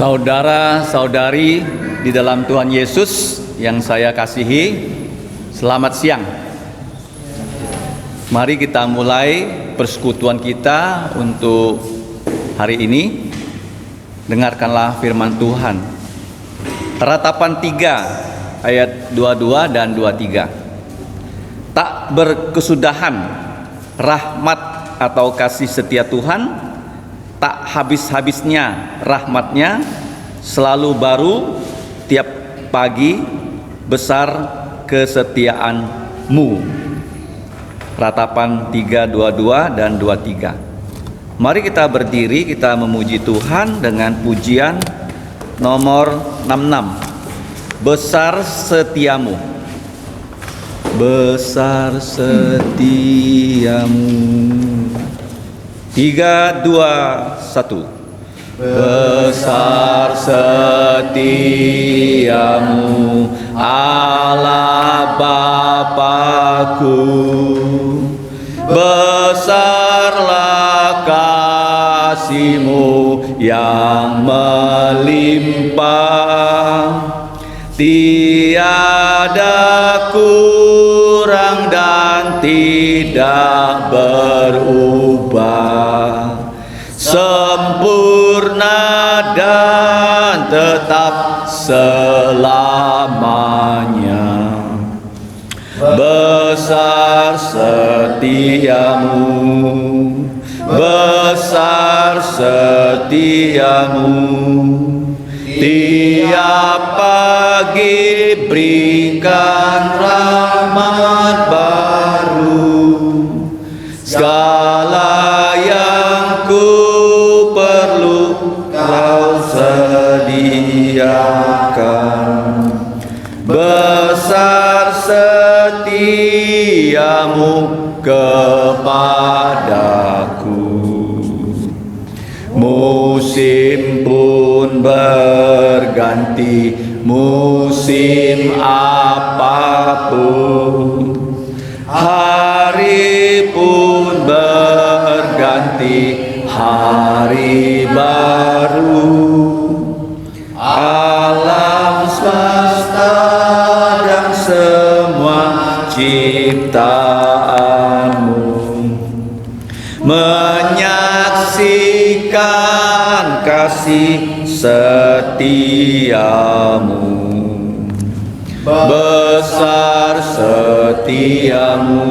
Saudara-saudari di dalam Tuhan Yesus yang saya kasihi, selamat siang. Mari kita mulai persekutuan kita untuk hari ini. Dengarkanlah firman Tuhan. Ratapan 3 ayat 22 dan 23. Tak berkesudahan rahmat atau kasih setia Tuhan, tak habis-habisnya rahmatnya, selalu baru tiap pagi, besar kesetiaanmu. Ratapan 3:22 dan 23. Mari kita berdiri, kita memuji Tuhan dengan pujian nomor 66. Besar setiamu. Besar setiamu. 3, 2, 1. Besar setiamu Allah Bapa-Ku, besarlah kasih-Mu yang melimpah, tiada kurang dan tidak berubah, sempurna dan tetap selamanya. Besar setiamu, besar setiamu, tiap pagi berikan rahmat baru, segala yang ku perlu Kau sediakan. Besar setiamu kepadaku. Musim pun berganti, musim apapun, hari pun berganti, hari baru. Alam semesta dan semua ciptaanmu menyaksikan kasih setiamu. Besar setiamu,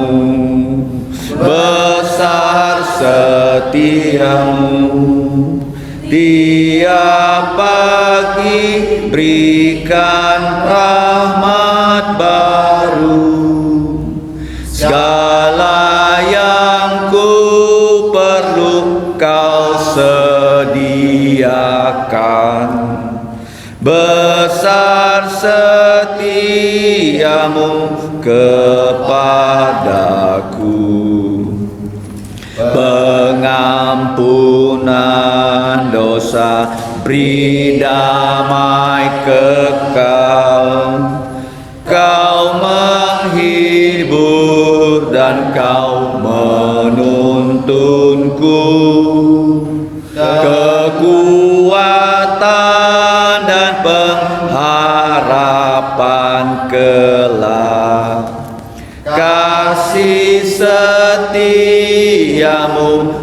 besar setiamu, tiap pagi berikan rahmat baru, segala yang ku perlu Kau sediakan. Besar setiamu kepadaku. Pengampunan dosa, beri damai kekal, Kau menghibur dan Kau menuntunku, kekuatan dan pengharapan kelak. Kasih setiamu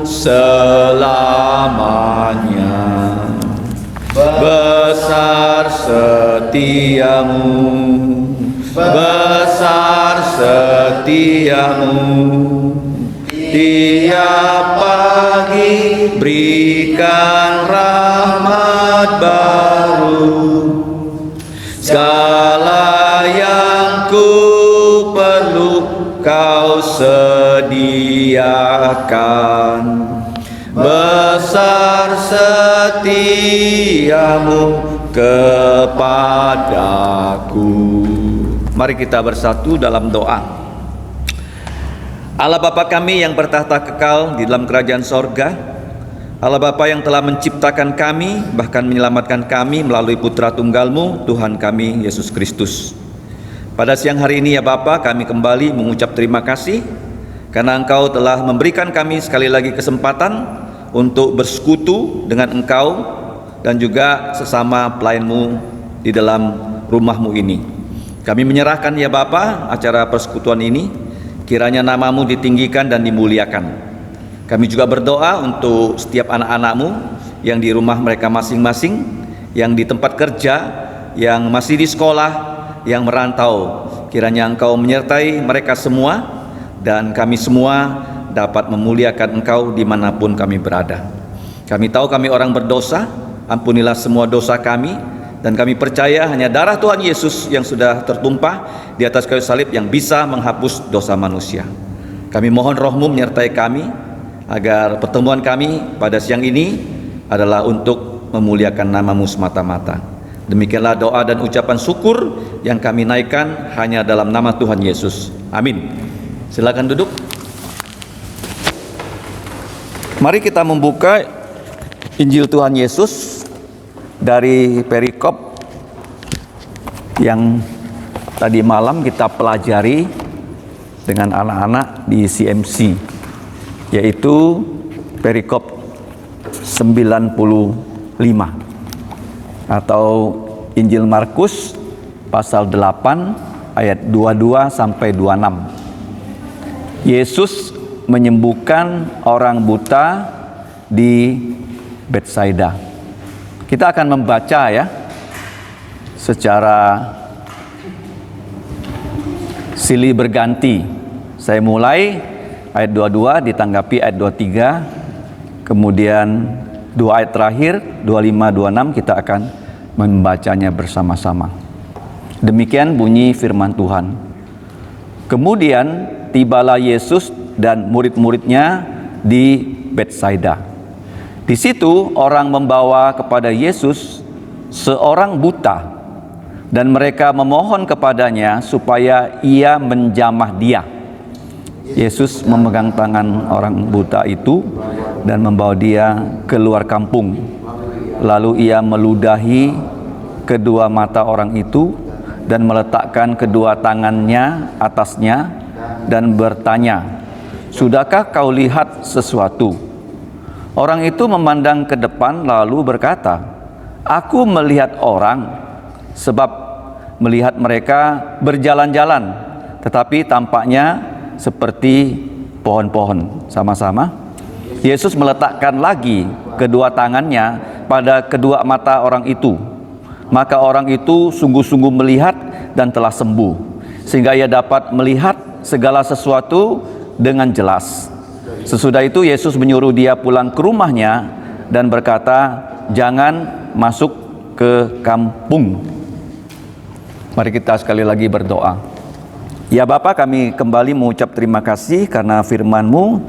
selamanya. Besar setiamu, besar setiamu, tiap pagi berikan rahmat baru, segala yang ku perlu Kau sediakan. Besar setiamu kepadaku. Mari kita bersatu dalam doa. Allah Bapa kami yang bertahta kekal di dalam kerajaan sorga, Allah Bapa yang telah menciptakan kami, bahkan menyelamatkan kami melalui Putra Tunggal-Mu, Tuhan kami Yesus Kristus. Pada siang hari ini ya Bapa, kami kembali mengucap terima kasih karena Engkau telah memberikan kami sekali lagi kesempatan untuk bersekutu dengan Engkau dan juga sesama pelayan-Mu di dalam rumah-Mu ini. Kami menyerahkan ya Bapa acara persekutuan ini, kiranya nama-Mu ditinggikan dan dimuliakan. Kami juga berdoa untuk setiap anak-anak-Mu yang di rumah mereka masing-masing, yang di tempat kerja, yang masih di sekolah, yang merantau. Kiranya Engkau menyertai mereka semua, dan kami semua dapat memuliakan Engkau dimanapun kami berada. Kami tahu kami orang berdosa, ampunilah semua dosa kami, dan kami percaya hanya darah Tuhan Yesus yang sudah tertumpah di atas kayu salib yang bisa menghapus dosa manusia. Kami mohon Roh-Mu menyertai kami, agar pertemuan kami pada siang ini adalah untuk memuliakan nama-Mu semata-mata. Demikianlah doa dan ucapan syukur yang kami naikkan hanya dalam nama Tuhan Yesus. Amin. Silakan duduk. Mari kita membuka Injil Tuhan Yesus dari perikop yang tadi malam kita pelajari dengan anak-anak di CMC, yaitu perikop 95 atau Injil Markus pasal 8 ayat 22 sampai 26. Yesus menyembuhkan orang buta di Betsaida. Kita akan membaca ya secara silih berganti. Saya mulai ayat 22, ditanggapi ayat 23, kemudian 2 ayat terakhir 25, 26 kita akan membacanya bersama-sama. Demikian bunyi firman Tuhan. Kemudian tibalah Yesus dan murid-muridnya di Betsaida. Di situ orang membawa kepada Yesus seorang buta, dan mereka memohon kepadanya supaya ia menjamah dia. Yesus memegang tangan orang buta itu dan membawa dia keluar kampung. Lalu ia meludahi kedua mata orang itu dan meletakkan kedua tangannya atasnya dan bertanya, "Sudahkah kau lihat sesuatu?" Orang itu memandang ke depan lalu berkata, "Aku melihat orang, sebab melihat mereka berjalan-jalan, tetapi tampaknya seperti pohon-pohon." Sama-sama. Yesus meletakkan lagi kedua tangannya pada kedua mata orang itu. Maka orang itu sungguh-sungguh melihat dan telah sembuh, sehingga ia dapat melihat segala sesuatu dengan jelas. Sesudah itu Yesus menyuruh dia pulang ke rumahnya dan berkata, "Jangan masuk ke kampung." Mari kita sekali lagi berdoa. Ya Bapa, kami kembali mengucap terima kasih karena firman-Mu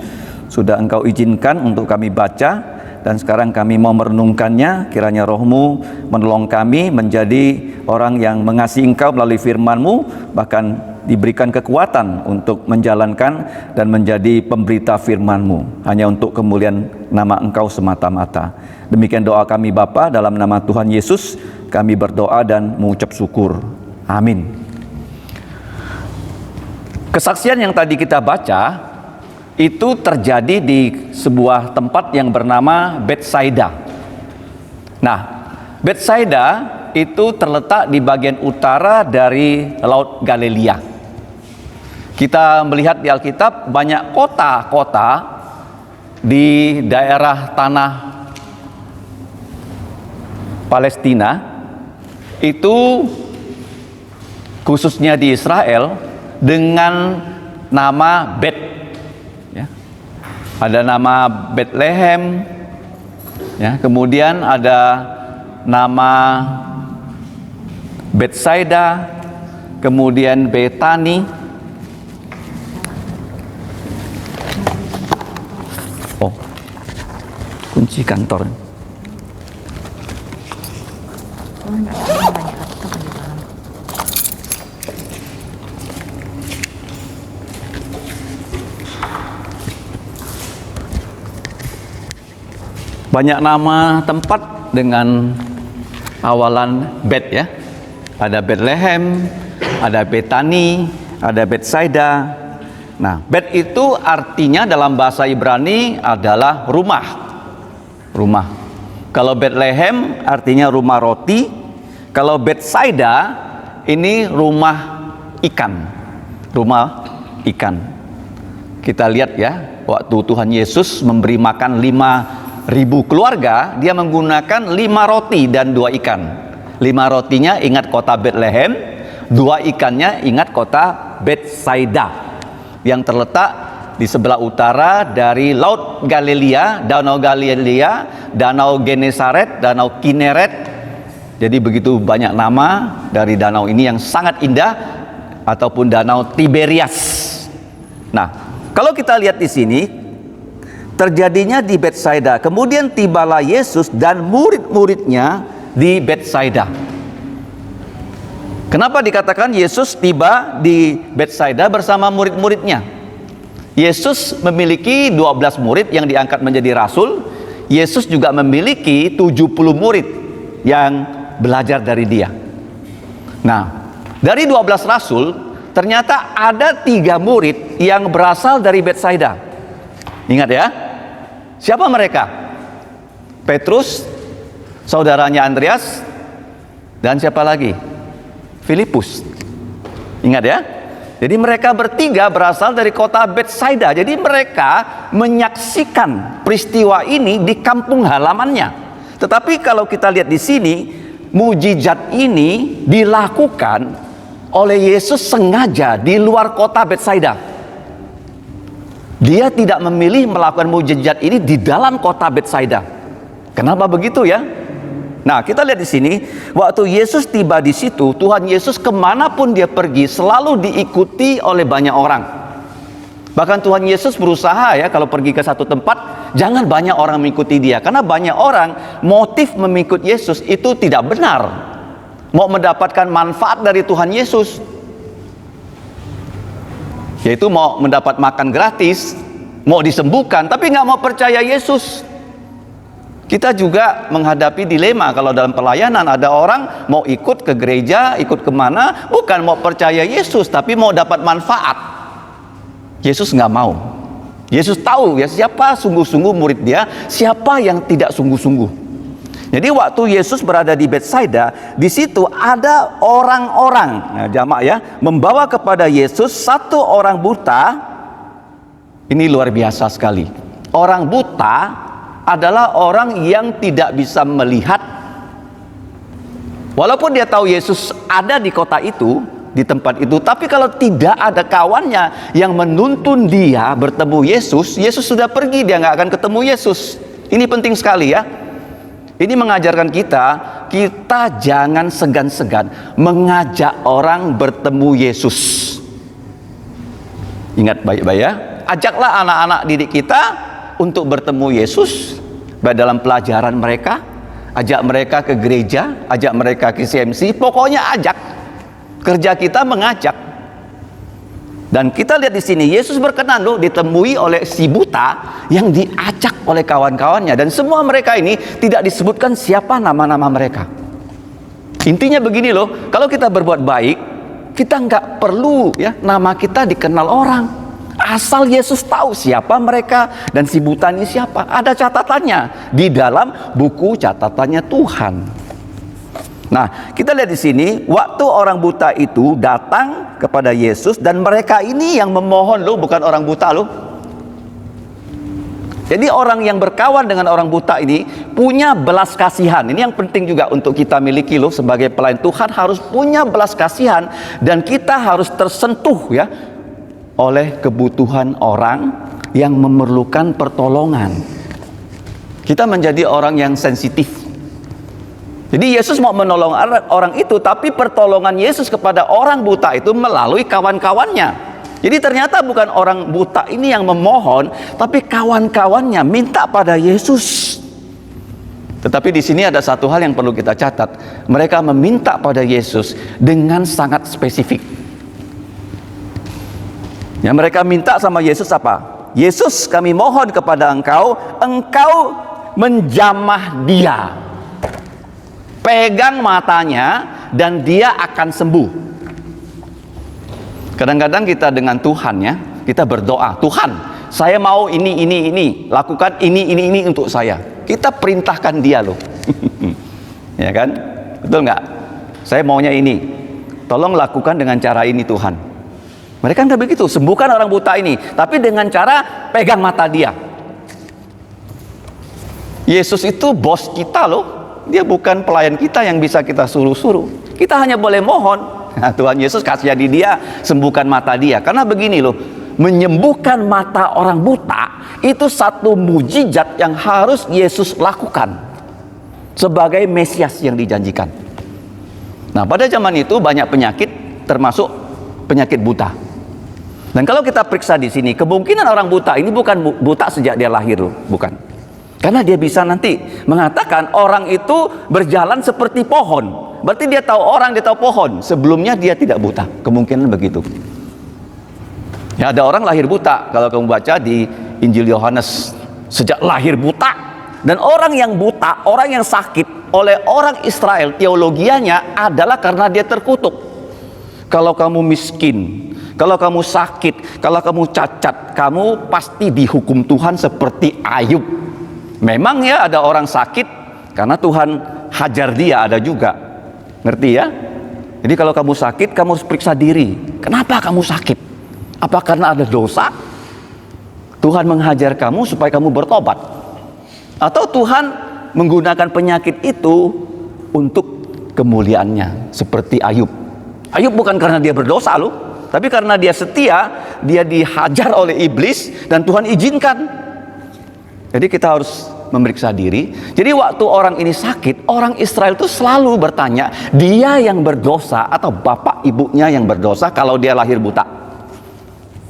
sudah Engkau izinkan untuk kami baca, dan sekarang kami mau merenungkannya. Kiranya Roh-Mu menolong kami menjadi orang yang mengasihi Engkau melalui firman-Mu, bahkan diberikan kekuatan untuk menjalankan dan menjadi pemberita firman-Mu hanya untuk kemuliaan nama Engkau semata-mata. Demikian doa kami Bapa, dalam nama Tuhan Yesus kami berdoa dan mengucap syukur. Amin. Kesaksian yang tadi kita baca itu terjadi di sebuah tempat yang bernama Betsaida. Nah, Betsaida itu terletak di bagian utara dari Laut Galilea. Kita melihat di Alkitab banyak kota-kota di daerah tanah Palestina itu, khususnya di Israel, dengan nama Bet. Ya. Ada nama Bethlehem, ya. Kemudian ada nama Betsaida, kemudian Betani. Oh, kunci kantor. Banyak nama tempat dengan awalan Bet ya. Ada Bethlehem, ada Betani, ada Betsaida. Nah, Bet itu artinya dalam bahasa Ibrani adalah rumah. Rumah. Kalau Bethlehem artinya rumah roti. Kalau Betsaida ini rumah ikan. Rumah ikan. Kita lihat ya, waktu Tuhan Yesus memberi makan 5.000 keluarga, dia menggunakan 5 roti dan 2 ikan. 5 rotinya ingat kota Bethlehem, 2 ikannya ingat kota Betsaida yang terletak di sebelah utara dari Laut Galilea, Danau Galilea, Danau Genesaret, Danau Kineret. Jadi begitu banyak nama dari danau ini yang sangat indah, ataupun Danau Tiberias. Nah, kalau kita lihat di sini, terjadinya di Betsaida. Kemudian tibalah Yesus dan murid-muridnya di Betsaida. Kenapa dikatakan Yesus tiba di Betsaida bersama murid-muridnya? Yesus memiliki 12 murid yang diangkat menjadi rasul. Yesus juga memiliki 70 murid yang belajar dari dia. Nah, dari 12 rasul, ternyata ada 3 murid yang berasal dari Betsaida. Ingat ya, siapa mereka? Petrus, saudaranya Andreas, dan siapa lagi? Filipus. Ingat ya. Jadi mereka bertiga berasal dari kota Betsaida. Jadi mereka menyaksikan peristiwa ini di kampung halamannya. Tetapi kalau kita lihat di sini, mujizat ini dilakukan oleh Yesus sengaja di luar kota Betsaida. Dia tidak memilih melakukan mujizat ini di dalam kota Betsaida. Kenapa begitu ya? Nah, kita lihat di sini, waktu Yesus tiba di situ, Tuhan Yesus kemanapun dia pergi selalu diikuti oleh banyak orang. Bahkan Tuhan Yesus berusaha ya, kalau pergi ke satu tempat, jangan banyak orang mengikuti dia, karena banyak orang motif mengikut Yesus itu tidak benar, mau mendapatkan manfaat dari Tuhan Yesus, yaitu mau mendapat makan gratis, mau disembuhkan, tapi nggak mau percaya Yesus. Kita juga menghadapi dilema kalau dalam pelayanan, ada orang mau ikut ke gereja, ikut kemana, bukan mau percaya Yesus, tapi mau dapat manfaat. Yesus nggak mau. Yesus tahu ya siapa sungguh-sungguh murid dia, siapa yang tidak sungguh-sungguh. Jadi waktu Yesus berada di Betsaida, di situ ada orang-orang, nah, jamaah ya, membawa kepada Yesus satu orang buta. Ini luar biasa sekali. Orang buta adalah orang yang tidak bisa melihat. Walaupun dia tahu Yesus ada di kota itu, di tempat itu, tapi kalau tidak ada kawannya yang menuntun dia bertemu Yesus, Yesus sudah pergi, dia nggak akan ketemu Yesus. Ini penting sekali ya. Ini mengajarkan kita jangan segan-segan mengajak orang bertemu Yesus. Ingat baik-baik ya, ajaklah anak-anak didik kita untuk bertemu Yesus, baik dalam pelajaran mereka, ajak mereka ke gereja, ajak mereka ke CMC, pokoknya ajak. Kerja kita mengajak. Dan kita lihat di sini Yesus berkenan loh ditemui oleh si buta yang diajak oleh kawan-kawannya, dan semua mereka ini tidak disebutkan siapa nama-nama mereka. Intinya begini loh, kalau kita berbuat baik, kita nggak perlu ya nama kita dikenal orang. Asal Yesus tahu siapa mereka dan si buta ini siapa. Ada catatannya di dalam buku catatannya Tuhan. Nah, kita lihat di sini, waktu orang buta itu datang kepada Yesus, dan mereka ini yang memohon loh, bukan orang buta loh. Jadi orang yang berkawan dengan orang buta ini punya belas kasihan. Ini yang penting juga untuk kita miliki loh, sebagai pelayan Tuhan harus punya belas kasihan, dan kita harus tersentuh ya oleh kebutuhan orang yang memerlukan pertolongan. Kita menjadi orang yang sensitif. Jadi Yesus mau menolong orang itu, tapi pertolongan Yesus kepada orang buta itu melalui kawan-kawannya. Jadi ternyata bukan orang buta ini yang memohon, tapi kawan-kawannya minta pada Yesus. Tetapi di sini ada satu hal yang perlu kita catat. Mereka meminta pada Yesus dengan sangat spesifik. Yang mereka minta sama Yesus apa? Yesus, kami mohon kepada Engkau menjamah dia. Pegang matanya dan dia akan sembuh. Kadang-kadang kita dengan Tuhan ya, kita berdoa, Tuhan, saya mau ini, lakukan ini untuk saya. Kita perintahkan dia loh. Ya kan? Betul nggak? Saya maunya ini. Tolong lakukan dengan cara ini Tuhan. Mereka nggak begitu. Sembuhkan orang buta ini. Tapi dengan cara pegang mata dia. Yesus itu bos kita loh. Dia bukan pelayan kita yang bisa kita suruh-suruh. Kita hanya boleh mohon. Nah, Tuhan Yesus kasihani dia, sembuhkan mata dia. Karena begini loh, menyembuhkan mata orang buta itu satu mujizat yang harus Yesus lakukan sebagai Mesias yang dijanjikan. Nah, pada zaman itu banyak penyakit, termasuk penyakit buta. Dan kalau kita periksa di sini, kemungkinan orang buta ini bukan buta sejak dia lahir loh, bukan. Karena dia bisa nanti mengatakan orang itu berjalan seperti pohon. Berarti dia tahu orang, dia tahu pohon. Sebelumnya dia tidak buta. Kemungkinan begitu. Ya, ada orang lahir buta. Kalau kamu baca di Injil Yohanes, sejak lahir buta. Dan orang yang buta, orang yang sakit oleh orang Israel, teologianya adalah karena dia terkutuk. Kalau kamu miskin, kalau kamu sakit, kalau kamu cacat, kamu pasti dihukum Tuhan seperti Ayub. Memang ya ada orang sakit karena Tuhan hajar dia, ada juga. Ngerti ya? Jadi kalau kamu sakit, kamu harus periksa diri. Kenapa kamu sakit? Apa karena ada dosa? Tuhan menghajar kamu supaya kamu bertobat? Atau Tuhan menggunakan penyakit itu untuk kemuliaannya, seperti Ayub. Ayub bukan karena dia berdosa loh, tapi karena dia setia, dia dihajar oleh iblis dan Tuhan izinkan. Jadi kita harus memeriksa diri. Jadi waktu orang ini sakit, orang Israel itu selalu bertanya, dia yang berdosa atau bapak ibunya yang berdosa kalau dia lahir buta.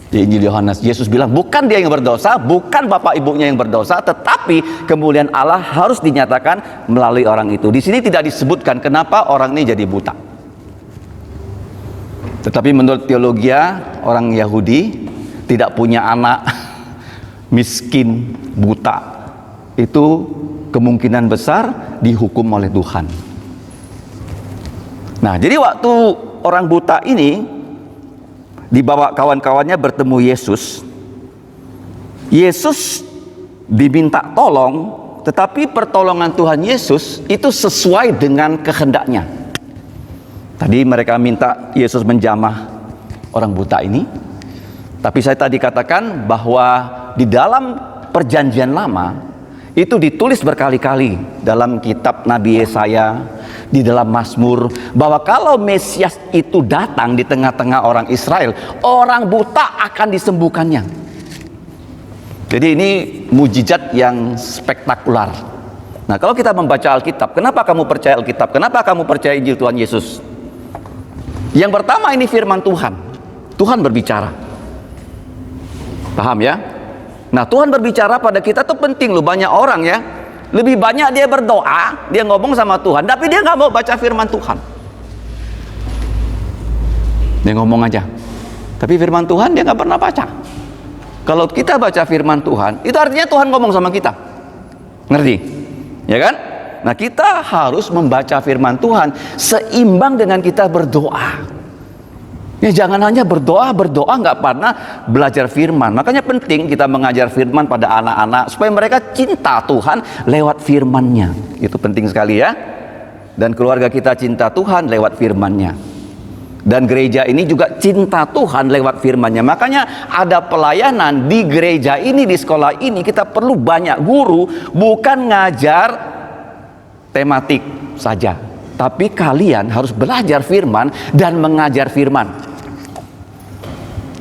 Di Injil Yohanes, Yesus bilang bukan dia yang berdosa, bukan bapak ibunya yang berdosa, tetapi kemuliaan Allah harus dinyatakan melalui orang itu. Di sini tidak disebutkan kenapa orang ini jadi buta. Tetapi menurut teologia, orang Yahudi tidak punya anak miskin, buta, itu kemungkinan besar dihukum oleh Tuhan. Nah, jadi waktu orang buta ini dibawa kawan-kawannya bertemu Yesus, Yesus diminta tolong, tetapi pertolongan Tuhan Yesus itu sesuai dengan kehendaknya. Tadi mereka minta Yesus menjamah orang buta ini, tapi saya tadi katakan bahwa di dalam perjanjian lama itu ditulis berkali-kali dalam kitab Nabi Yesaya, di dalam Mazmur, bahwa kalau Mesias itu datang di tengah-tengah orang Israel, orang buta akan disembuhkannya. Jadi ini mujizat yang spektakuler. Nah, kalau kita membaca Alkitab, kenapa kamu percaya Alkitab? Kenapa kamu percaya Injil Tuhan Yesus? Yang pertama, ini firman Tuhan. Tuhan berbicara. Paham ya? Nah, Tuhan berbicara pada kita tuh penting loh. Banyak orang ya, lebih banyak dia berdoa, dia ngomong sama Tuhan, tapi dia nggak mau baca firman Tuhan. Dia ngomong aja, tapi firman Tuhan dia nggak pernah baca. Kalau kita baca firman Tuhan, itu artinya Tuhan ngomong sama kita. Ngerti? Ya kan? Nah, kita harus membaca firman Tuhan seimbang dengan kita berdoa. Ya, jangan hanya berdoa nggak pernah belajar firman. Makanya penting kita mengajar firman pada anak-anak supaya mereka cinta Tuhan lewat firman-Nya. Itu penting sekali ya. Dan keluarga kita cinta Tuhan lewat firman-Nya. Dan gereja ini juga cinta Tuhan lewat firman-Nya. Makanya ada pelayanan di gereja ini, di sekolah ini kita perlu banyak guru, bukan ngajar tematik saja. Tapi kalian harus belajar firman dan mengajar firman.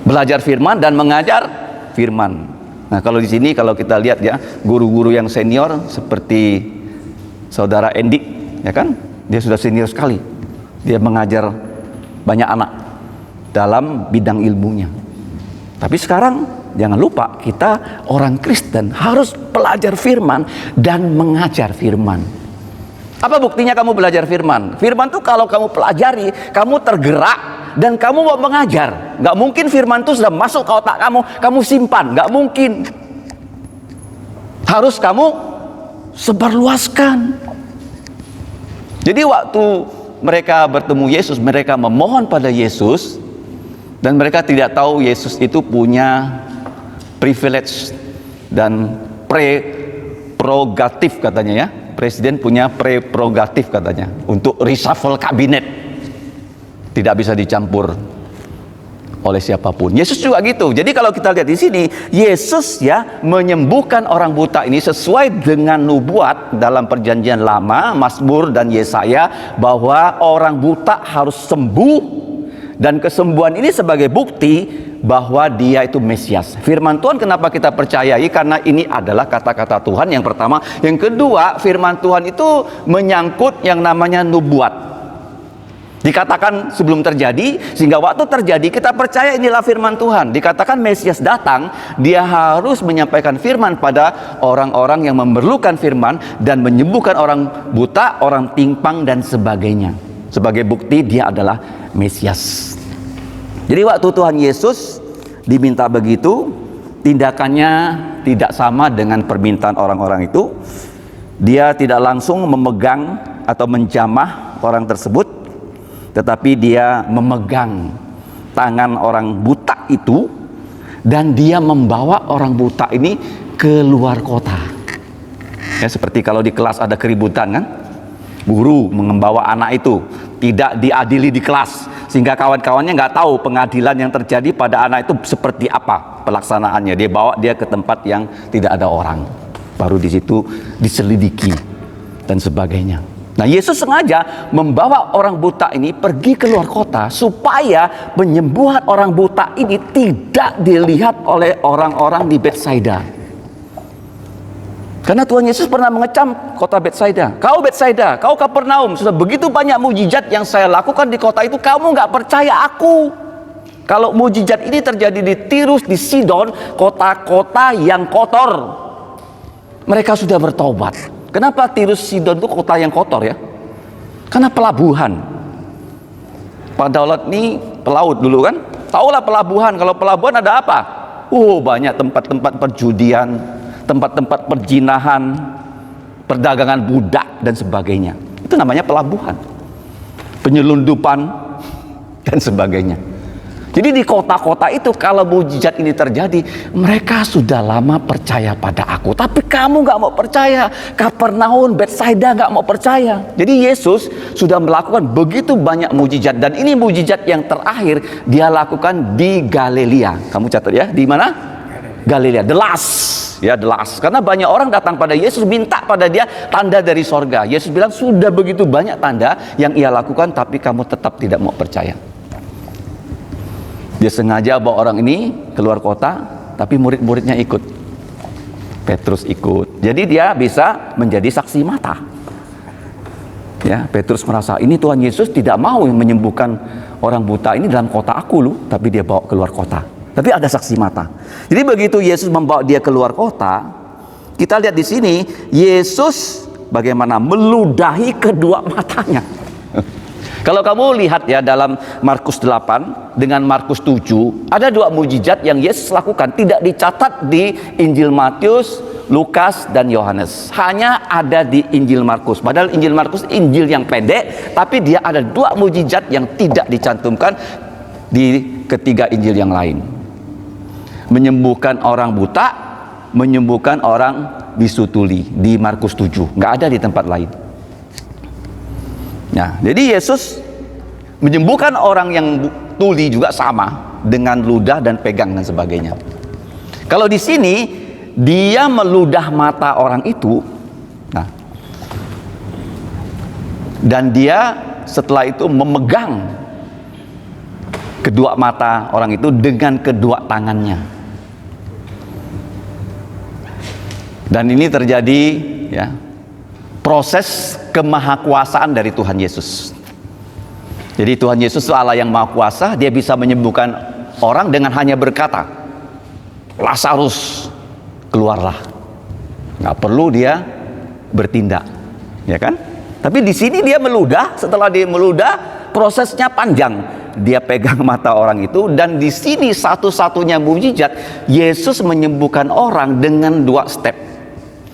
Belajar firman dan mengajar firman. Nah, kalau di sini kalau kita lihat ya, guru-guru yang senior seperti saudara Endi, ya kan? Dia sudah senior sekali. Dia mengajar banyak anak dalam bidang ilmunya. Tapi sekarang jangan lupa kita orang Kristen harus belajar firman dan mengajar firman. Apa buktinya kamu belajar firman? Firman tuh kalau kamu pelajari, kamu tergerak dan kamu mau mengajar. Nggak mungkin firman itu sudah masuk ke otak kamu simpan. Nggak mungkin. Harus kamu sebarluaskan. Jadi waktu mereka bertemu Yesus, mereka memohon pada Yesus, dan mereka tidak tahu Yesus itu punya privilege dan prerogatif katanya ya. Presiden punya prerogatif katanya untuk reshuffle kabinet. Tidak bisa dicampur oleh siapapun. Yesus juga gitu. Jadi kalau kita lihat di sini, Yesus ya menyembuhkan orang buta ini sesuai dengan nubuat dalam Perjanjian Lama, Mazmur dan Yesaya, bahwa orang buta harus sembuh, dan kesembuhan ini sebagai bukti bahwa dia itu Mesias. Firman Tuhan kenapa kita percayai? Karena ini adalah kata-kata Tuhan yang pertama. Yang kedua, firman Tuhan itu menyangkut yang namanya nubuat. Dikatakan sebelum terjadi, sehingga waktu terjadi kita percaya inilah firman Tuhan. Dikatakan Mesias datang, dia harus menyampaikan firman pada orang-orang yang memerlukan firman dan menyembuhkan orang buta, orang timpang dan sebagainya. Sebagai bukti dia adalah Mesias. Jadi waktu Tuhan Yesus diminta begitu, tindakannya tidak sama dengan permintaan orang-orang itu. Dia tidak langsung memegang atau menjamah orang tersebut, tetapi dia memegang tangan orang buta itu, dan dia membawa orang buta ini keluar kota. Ya, seperti kalau di kelas ada keributan kan, guru membawa anak itu tidak diadili di kelas, sehingga kawan-kawannya nggak tahu pengadilan yang terjadi pada anak itu seperti apa pelaksanaannya. Dia bawa dia ke tempat yang tidak ada orang, baru di situ diselidiki dan sebagainya. Nah, Yesus sengaja membawa orang buta ini pergi keluar kota supaya penyembuhan orang buta ini tidak dilihat oleh orang-orang di Betsaida. Karena Tuhan Yesus pernah mengecam kota Betsaida. Kau Betsaida, kau Kapernaum, sudah begitu banyak mujizat yang saya lakukan di kota itu, kamu nggak percaya aku. Kalau mujizat ini terjadi di Tirus, di Sidon, kota-kota yang kotor, mereka sudah bertobat. Kenapa Tirus, Sidon itu kota yang kotor ya? Karena pelabuhan. Pak Daulat ini pelaut dulu kan? Tahulah pelabuhan. Kalau pelabuhan ada apa? Banyak tempat-tempat perjudian, tempat-tempat perjinahan, perdagangan budak dan sebagainya. Itu namanya pelabuhan, penyelundupan dan sebagainya. Jadi di kota-kota itu kalau mujizat ini terjadi, mereka sudah lama percaya pada aku. Tapi kamu gak mau percaya. Kapernaum, Betsaida gak mau percaya. Jadi Yesus sudah melakukan begitu banyak mujizat, dan ini mujizat yang terakhir dia lakukan di Galilea. Kamu catat ya, di mana? Galilea, the last. Ya, the last. Karena banyak orang datang pada Yesus minta pada dia tanda dari sorga. Yesus bilang sudah begitu banyak tanda yang ia lakukan, tapi kamu tetap tidak mau percaya. Dia sengaja bawa orang ini keluar kota, tapi murid-muridnya ikut. Petrus ikut. Jadi dia bisa menjadi saksi mata. Ya, Petrus merasa ini Tuhan Yesus tidak mau menyembuhkan orang buta ini dalam kota aku loh, tapi dia bawa keluar kota. Tapi ada saksi mata. Jadi begitu Yesus membawa dia keluar kota, kita lihat di sini Yesus bagaimana meludahi kedua matanya. Kalau kamu lihat ya dalam Markus 8 dengan Markus 7, ada dua mujizat yang Yesus lakukan tidak dicatat di Injil Matius, Lukas dan Yohanes. Hanya ada di Injil Markus. Padahal Injil Markus Injil yang pendek, tapi dia ada dua mujizat yang tidak dicantumkan di ketiga Injil yang lain. Menyembuhkan orang buta, menyembuhkan orang bisu tuli di Markus 7. Nggak ada di tempat lain. Nah, jadi Yesus menyembuhkan orang yang tuli juga sama dengan ludah dan pegang dan sebagainya. Kalau di sini dia meludah mata orang itu, nah, dan dia setelah itu memegang kedua mata orang itu dengan kedua tangannya. Dan ini terjadi ya, proses kemahakuasaan dari Tuhan Yesus. Jadi Tuhan Yesus itu Allah yang maha kuasa, dia bisa menyembuhkan orang dengan hanya berkata, Lazarus keluarlah. Nggak perlu dia bertindak, ya kan? Tapi di sini dia meludah, setelah dia meludah, prosesnya panjang. Dia pegang mata orang itu, dan di sini satu-satunya mujizat, Yesus menyembuhkan orang dengan dua step.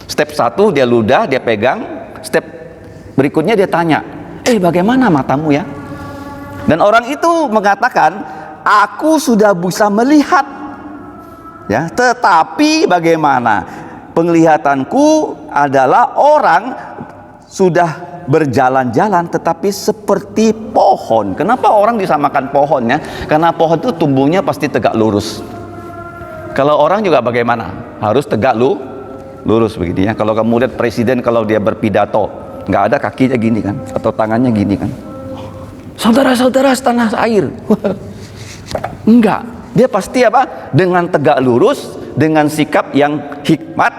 Step satu dia ludah, dia pegang. Step berikutnya dia tanya, bagaimana matamu ya? Dan orang itu mengatakan, aku sudah bisa melihat. Ya, tetapi bagaimana? penglihatanku adalah orang sudah berjalan-jalan tetapi seperti pohon. Kenapa orang disamakan pohonnya? Karena pohon itu tumbuhnya pasti tegak lurus. Kalau orang juga bagaimana? Harus tegak lurus begini ya. Kalau kamu lihat presiden, kalau dia berpidato, nggak ada kakinya gini kan, atau tangannya gini kan. Saudara-saudara setanah air. Enggak, dia pasti apa? Dengan tegak lurus, dengan sikap yang hikmat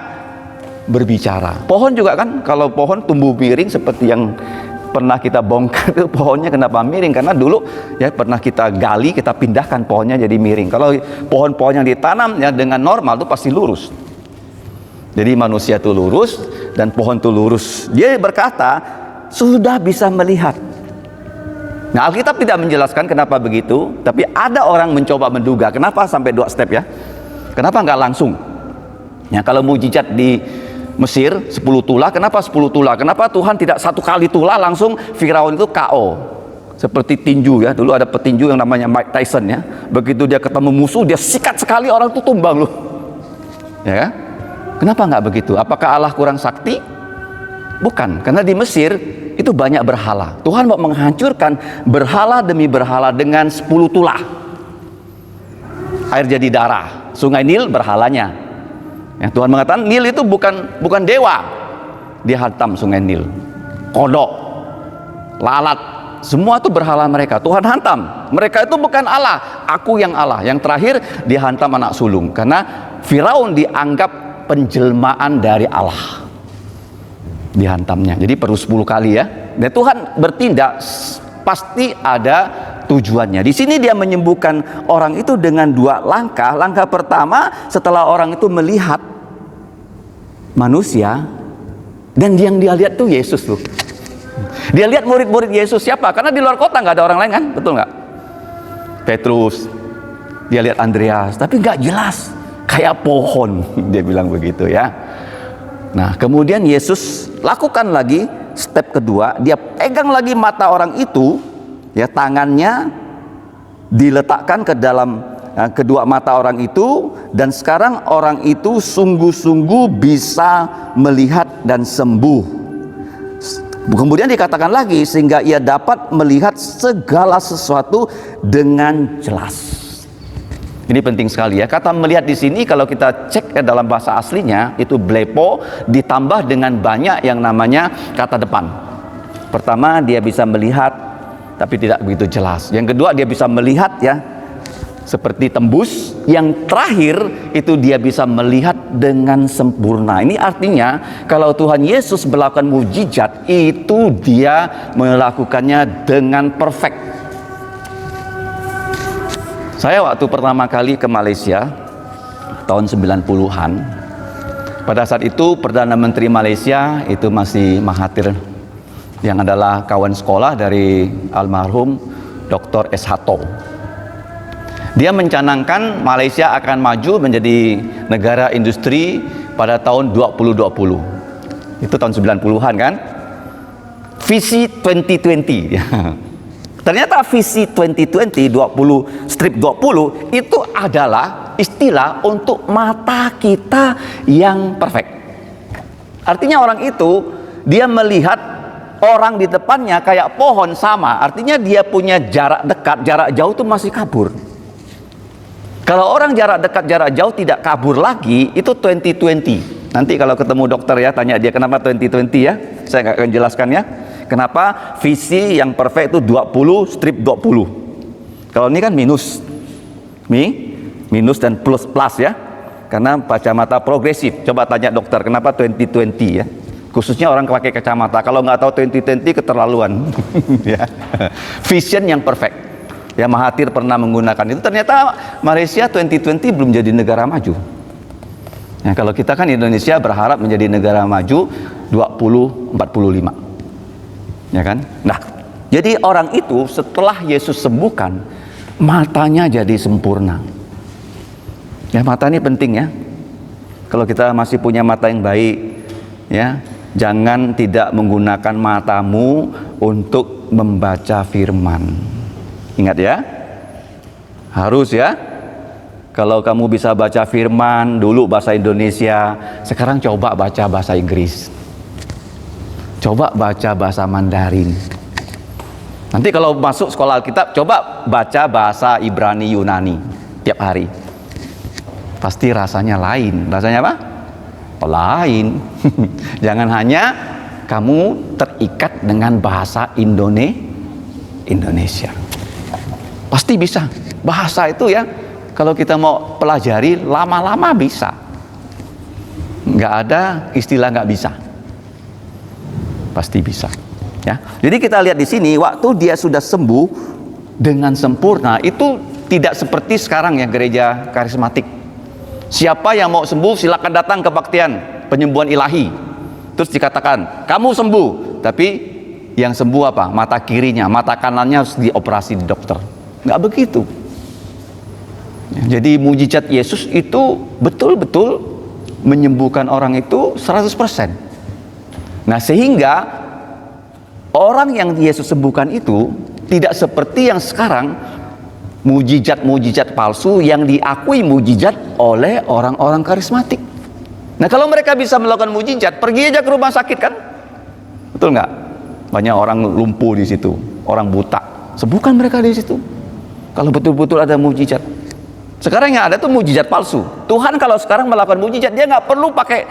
berbicara. Pohon juga kan, kalau pohon tumbuh miring seperti yang pernah kita bongkar itu pohonnya kenapa miring? Karena dulu ya pernah kita gali, kita pindahkan pohonnya jadi miring. Kalau pohon-pohon yang ditanam ya dengan normal itu pasti lurus. Jadi manusia itu lurus dan pohon itu lurus. Dia berkata sudah bisa melihat. Nah, Alkitab tidak menjelaskan kenapa begitu, tapi ada orang mencoba menduga. Kenapa sampai 2 step ya? Kenapa nggak langsung? Ya, kalau mujizat di Mesir 10 tulah, kenapa 10 tulah? Kenapa Tuhan tidak 1 kali tulah langsung Firaun itu KO? Seperti tinju ya, dulu ada petinju yang namanya Mike Tyson ya. Begitu dia ketemu musuh, dia sikat sekali, orang itu tumbang loh. Ya, kenapa nggak begitu? Apakah Allah kurang sakti? Bukan, karena di Mesir itu banyak berhala. Tuhan mau menghancurkan berhala demi berhala dengan 10 tulah. Air jadi darah. Sungai Nil berhalanya. Ya, Tuhan mengatakan Nil itu bukan dewa. Dia hantam sungai Nil. Kodok, lalat, semua itu berhala mereka. Tuhan hantam. Mereka itu bukan Allah. Aku yang Allah. Yang terakhir dia hantam anak sulung. Karena Firaun dianggap penjelmaan dari Allah. Dihantamnya, jadi perlu 10 kali ya. Dan Tuhan bertindak pasti ada tujuannya. Di sini dia menyembuhkan orang itu dengan 2 langkah. Langkah pertama, setelah orang itu melihat manusia, dan yang dia lihat tuh Yesus tuh. Dia lihat murid-murid Yesus siapa? Karena di luar kota nggak ada orang lain kan, betul nggak? Petrus, dia lihat Andreas, tapi nggak jelas, kayak pohon. Dia bilang begitu ya. Nah, kemudian Yesus lakukan lagi step kedua, dia pegang lagi mata orang itu, ya, tangannya diletakkan ke dalam kedua mata orang itu, dan sekarang orang itu sungguh-sungguh bisa melihat dan sembuh. Kemudian dikatakan lagi sehingga ia dapat melihat segala sesuatu dengan jelas. Ini penting sekali ya. Kata melihat di sini kalau kita cek dalam bahasa aslinya itu blepo ditambah dengan banyak yang namanya kata depan. Pertama, dia bisa melihat tapi tidak begitu jelas. Yang kedua, dia bisa melihat ya seperti tembus. Yang terakhir itu dia bisa melihat dengan sempurna. Ini artinya kalau Tuhan Yesus melakukan mujizat itu dia melakukannya dengan perfect. Saya waktu pertama kali ke Malaysia tahun 90-an, pada saat itu Perdana Menteri Malaysia itu masih Mahathir, yang adalah kawan sekolah dari almarhum Dr. S. Hato. Dia mencanangkan Malaysia akan maju menjadi negara industri pada tahun 2020. Itu tahun 90-an kan? Visi 2020. Ternyata visi 2020 20 itu adalah istilah untuk mata kita yang perfect. Artinya orang itu dia melihat orang di depannya kayak pohon sama. Artinya dia punya jarak dekat, jarak jauh itu masih kabur. Kalau orang jarak dekat, jarak jauh tidak kabur lagi, itu 2020. Nanti kalau ketemu dokter ya, tanya dia kenapa 2020 ya. Saya nggak akan jelaskan ya. Kenapa visi yang perfect itu 20/20. Kalau ini kan minus. Minus dan plus ya. Karena kacamata progresif. Coba tanya dokter kenapa 2020 ya. Khususnya orang pakai kacamata. Kalau nggak tahu 2020 keterlaluan. Ya. Vision yang perfect. Ya, Mahathir pernah menggunakan itu. Ternyata Malaysia 2020 belum jadi negara maju. Ya, kalau kita kan Indonesia berharap menjadi negara maju 2045. Ya kan? Nah, jadi orang itu setelah Yesus sembuhkan, matanya jadi sempurna. Ya, mata ini penting ya. Kalau kita masih punya mata yang baik, ya, jangan tidak menggunakan matamu untuk membaca firman. Ingat ya, harus ya. Kalau kamu bisa baca firman, dulu bahasa Indonesia, sekarang coba baca bahasa Inggris. Coba baca bahasa Mandarin. Nanti kalau masuk sekolah Alkitab, coba baca bahasa Ibrani Yunani tiap hari. Pasti rasanya lain. Rasanya apa? Oh, lain. Jangan hanya kamu terikat dengan bahasa Indonesia. Pasti bisa. Bahasa itu ya, kalau kita mau pelajari lama-lama bisa. Nggak ada istilah nggak bisa. Pasti bisa. Ya. Jadi kita lihat di sini, waktu dia sudah sembuh dengan sempurna, itu tidak seperti sekarang ya gereja karismatik. Siapa yang mau sembuh silakan datang kebaktian penyembuhan ilahi. Terus dikatakan kamu sembuh, tapi yang sembuh apa? Mata kirinya, mata kanannya harus dioperasi di dokter. Nggak begitu. Jadi mujizat Yesus itu betul-betul menyembuhkan orang itu 100%. Nah, sehingga orang yang Yesus sembuhkan itu tidak seperti yang sekarang, mujizat-mujizat palsu yang diakui mujizat oleh orang-orang karismatik. Nah, kalau mereka bisa melakukan mujizat, pergi aja ke rumah sakit kan? Betul nggak? Banyak orang lumpuh di situ, orang buta, sembuhkan mereka di situ. Kalau betul-betul ada mujizat. Sekarang yang ada tuh mujizat palsu. Tuhan kalau sekarang melakukan mujizat, dia nggak perlu pakai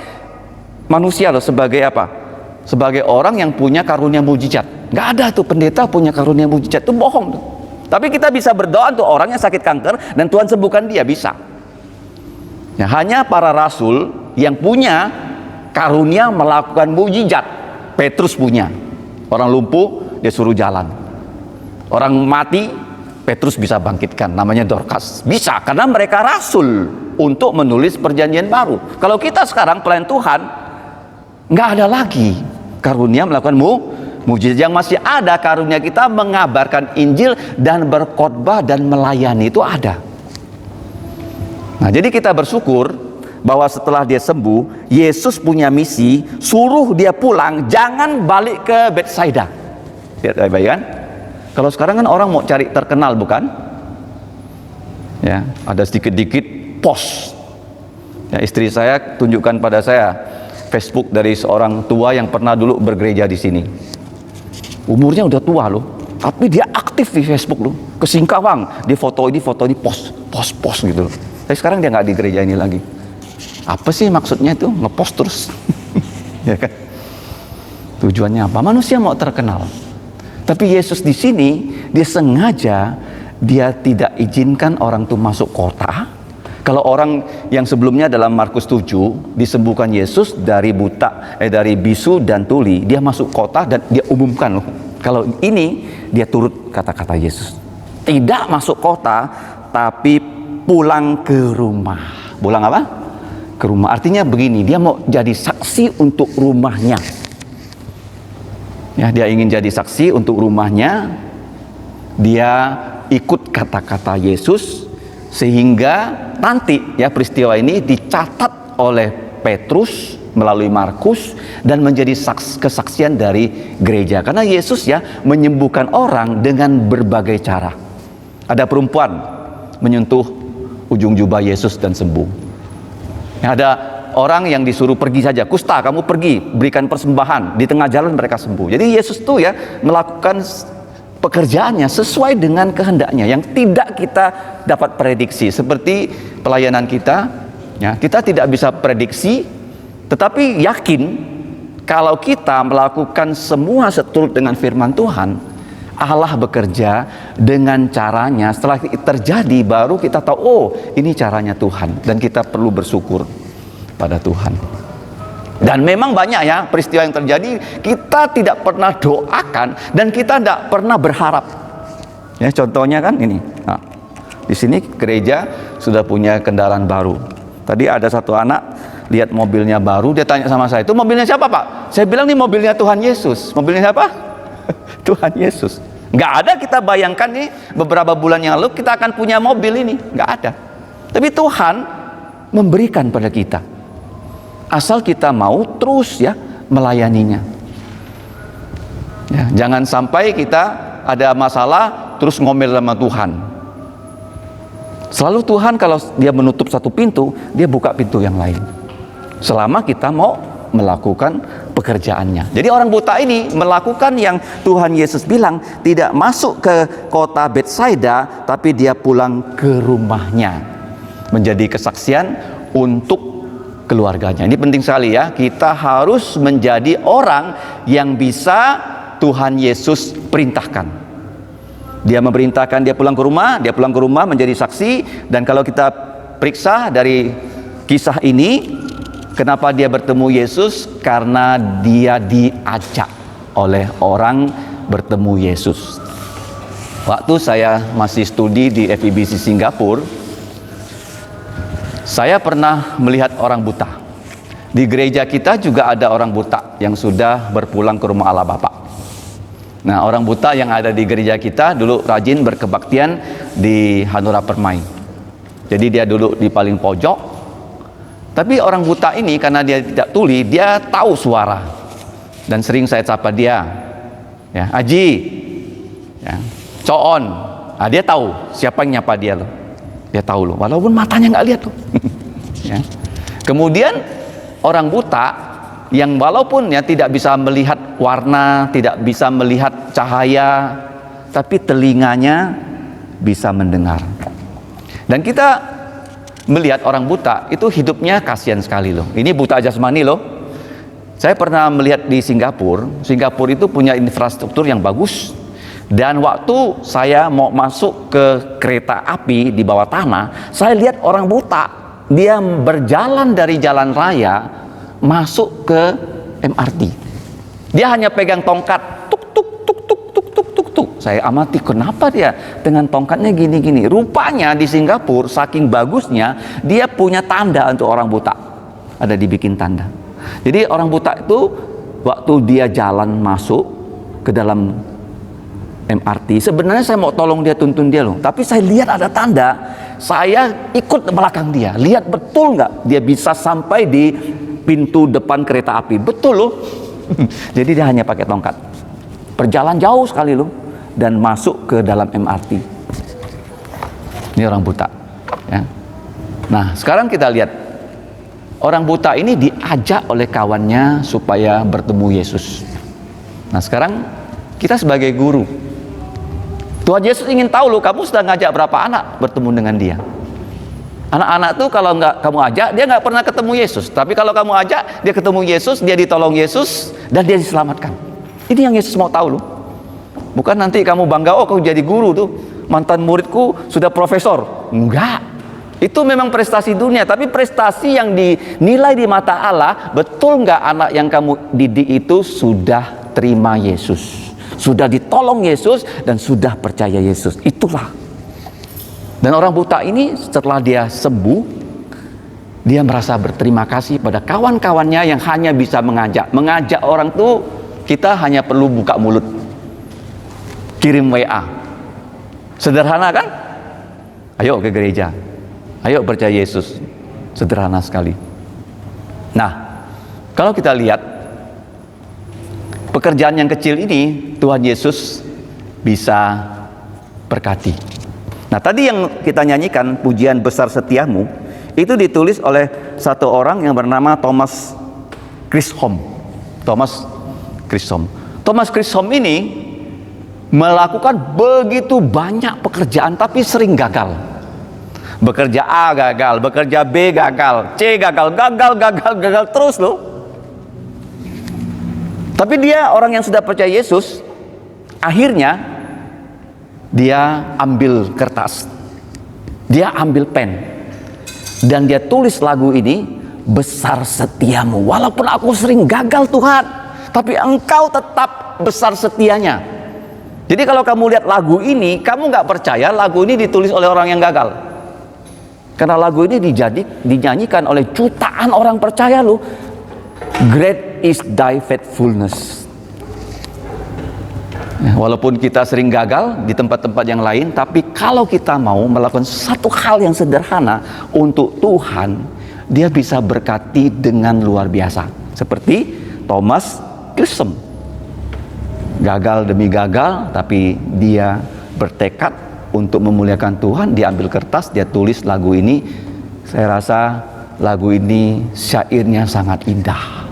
manusia loh sebagai apa? Sebagai orang yang punya karunia mujizat. Nggak ada tuh pendeta punya karunia mujizat, itu bohong tuh. Tapi kita bisa berdoa untuk orang yang sakit kanker dan Tuhan sembuhkan dia, bisa. Ya, hanya para rasul yang punya karunia melakukan mujizat. Petrus punya. Orang lumpuh dia suruh jalan. Orang mati Petrus bisa bangkitkan, namanya Dorcas. Bisa karena mereka rasul untuk menulis perjanjian baru. Kalau kita sekarang pelayan Tuhan, nggak ada lagi karunia melakukan mujizat. Yang masih ada karunia kita mengabarkan Injil dan berkhotbah dan melayani, itu ada. Nah, jadi kita bersyukur bahwa setelah dia sembuh, Yesus punya misi, suruh dia pulang, jangan balik ke Betsaida. Lihat baik-baik kan? Kalau sekarang kan orang mau cari terkenal, bukan? Ya, ada sedikit-dikit post. Ya, istri saya tunjukkan pada saya Facebook dari seorang tua yang pernah dulu bergereja di sini. Umurnya udah tua loh, tapi dia aktif di Facebook loh. Ke Singkawang, dia foto ini, post gitu loh. Tapi sekarang dia nggak di gereja ini lagi. Apa sih maksudnya itu? Ngepost terus. Ya kan? Tujuannya apa? Manusia mau terkenal. Tapi Yesus di sini, dia sengaja dia tidak izinkan orang itu masuk kota. Kalau orang yang sebelumnya dalam Markus 7 disembuhkan Yesus dari dari bisu dan tuli, dia masuk kota dan dia umumkan loh. Kalau ini dia turut kata-kata Yesus. Tidak masuk kota, tapi pulang ke rumah. Pulang apa? Ke rumah. Artinya begini, dia mau jadi saksi untuk rumahnya. Ya, dia ingin jadi saksi untuk rumahnya. Dia ikut kata-kata Yesus sehingga nanti ya peristiwa ini dicatat oleh Petrus melalui Markus dan menjadi kesaksian dari gereja. Karena Yesus ya menyembuhkan orang dengan berbagai cara. Ada perempuan menyentuh ujung jubah Yesus dan sembuh. Ada orang yang disuruh pergi saja, kusta kamu pergi, berikan persembahan, di tengah jalan mereka sembuh. Jadi Yesus tuh ya melakukan pekerjaannya sesuai dengan kehendaknya yang tidak kita dapat prediksi. Seperti pelayanan kita, ya, kita tidak bisa prediksi, tetapi yakin kalau kita melakukan semua seturut dengan firman Tuhan, Allah bekerja dengan caranya. Setelah terjadi baru kita tahu, oh ini caranya Tuhan, dan kita perlu bersyukur pada Tuhan. Dan memang banyak ya peristiwa yang terjadi kita tidak pernah doakan dan kita tidak pernah berharap. Ya, contohnya kan ini. Nah, di sini gereja sudah punya kendaraan baru. Tadi ada satu anak lihat mobilnya baru, dia tanya sama saya, itu mobilnya siapa Pak? Saya bilang ini mobilnya Tuhan Yesus. Mobilnya siapa? Tuhan Yesus. Nggak ada kita bayangkan nih beberapa bulan yang lalu kita akan punya mobil ini. Nggak ada. Tapi Tuhan memberikan pada kita. Asal kita mau terus ya melayaninya. Ya, jangan sampai kita ada masalah terus ngomel sama Tuhan. Selalu Tuhan kalau dia menutup satu pintu, dia buka pintu yang lain. Selama kita mau melakukan pekerjaannya. Jadi orang buta ini melakukan yang Tuhan Yesus bilang, tidak masuk ke kota Betsaida, tapi dia pulang ke rumahnya. Menjadi kesaksian untuk keluarganya. Ini penting sekali ya, kita harus menjadi orang yang bisa Tuhan Yesus perintahkan. Dia memerintahkan dia pulang ke rumah menjadi saksi. Dan kalau kita periksa dari kisah ini, kenapa dia bertemu Yesus? Karena dia diajak oleh orang bertemu Yesus. Waktu saya masih studi di FEBC Singapura, saya pernah melihat orang buta. Di gereja kita juga ada orang buta yang sudah berpulang ke rumah Allah Bapa. Nah, orang buta yang ada di gereja kita dulu rajin berkebaktian di Hanura Permai. Jadi dia duduk di paling pojok. Tapi orang buta ini karena dia tidak tuli, dia tahu suara. Dan sering saya sapa dia, ya, Aji, ya, Coon. Nah, dia tahu siapa yang nyapa dia loh. Dia tahu loh, walaupun matanya nggak lihat loh. Ya. Kemudian orang buta yang walaupun ya tidak bisa melihat warna, tidak bisa melihat cahaya, tapi telinganya bisa mendengar. Dan kita melihat orang buta itu hidupnya kasihan sekali loh. Ini buta jasmani loh. Saya pernah melihat di Singapura. Singapura itu punya infrastruktur yang bagus. Dan waktu saya mau masuk ke kereta api di bawah tanah, saya lihat orang buta. Dia berjalan dari jalan raya masuk ke MRT. Dia hanya pegang tongkat, tuk tuk tuk tuk tuk tuk tuk tuk. Saya amati kenapa dia dengan tongkatnya gini-gini. Rupanya di Singapura saking bagusnya dia punya tanda untuk orang buta. Ada dibikin tanda. Jadi orang buta itu waktu dia jalan masuk ke dalam MRT, sebenarnya saya mau tolong dia, tuntun dia loh. Tapi saya lihat ada tanda, saya ikut belakang dia. Lihat betul nggak dia bisa sampai di pintu depan kereta api. Betul loh. Jadi dia hanya pakai tongkat. Perjalanan jauh sekali loh dan masuk ke dalam MRT. Ini orang buta. Ya. Nah, sekarang kita lihat orang buta ini diajak oleh kawannya supaya bertemu Yesus. Nah, sekarang kita sebagai guru, Tuhan Yesus ingin tahu loh, kamu sudah ngajak berapa anak bertemu dengan dia. Anak-anak tuh kalau nggak kamu ajak, dia nggak pernah ketemu Yesus. Tapi kalau kamu ajak, dia ketemu Yesus, dia ditolong Yesus, dan dia diselamatkan. Ini yang Yesus mau tahu loh. Bukan nanti kamu bangga, oh kamu jadi guru tuh, mantan muridku sudah profesor. Enggak. Itu memang prestasi dunia, tapi prestasi yang dinilai di mata Allah, betul nggak anak yang kamu didik itu sudah terima Yesus, sudah ditolong Yesus, dan sudah percaya Yesus. Itulah. Dan orang buta ini setelah dia sembuh, dia merasa berterima kasih pada kawan-kawannya yang hanya bisa mengajak. Mengajak orang tuh kita hanya perlu buka mulut, kirim WA. Sederhana kan? Ayo ke gereja, ayo percaya Yesus. Sederhana sekali. Nah, kalau kita lihat pekerjaan yang kecil ini, Tuhan Yesus bisa berkati. Nah, tadi yang kita nyanyikan, pujian besar setiamu, itu ditulis oleh satu orang yang bernama Thomas Chisholm. Thomas Chisholm ini melakukan begitu banyak pekerjaan tapi sering gagal. Bekerja A gagal, bekerja B gagal, C gagal terus loh. Tapi dia orang yang sudah percaya Yesus, akhirnya dia ambil kertas, dia ambil pen, dan dia tulis lagu ini, besar setiamu. Walaupun aku sering gagal Tuhan, tapi engkau tetap besar setianya. Jadi kalau kamu lihat lagu ini, kamu nggak percaya lagu ini ditulis oleh orang yang gagal. Karena lagu ini dinyanyikan oleh jutaan orang percaya loh. Great is thy faithfulness. Walaupun kita sering gagal di tempat-tempat yang lain, tapi kalau kita mau melakukan satu hal yang sederhana untuk Tuhan, dia bisa berkati dengan luar biasa. Seperti Thomas Chisholm. Gagal demi gagal, tapi dia bertekad untuk memuliakan Tuhan, dia ambil kertas, dia tulis lagu ini. Saya rasa lagu ini syairnya sangat indah,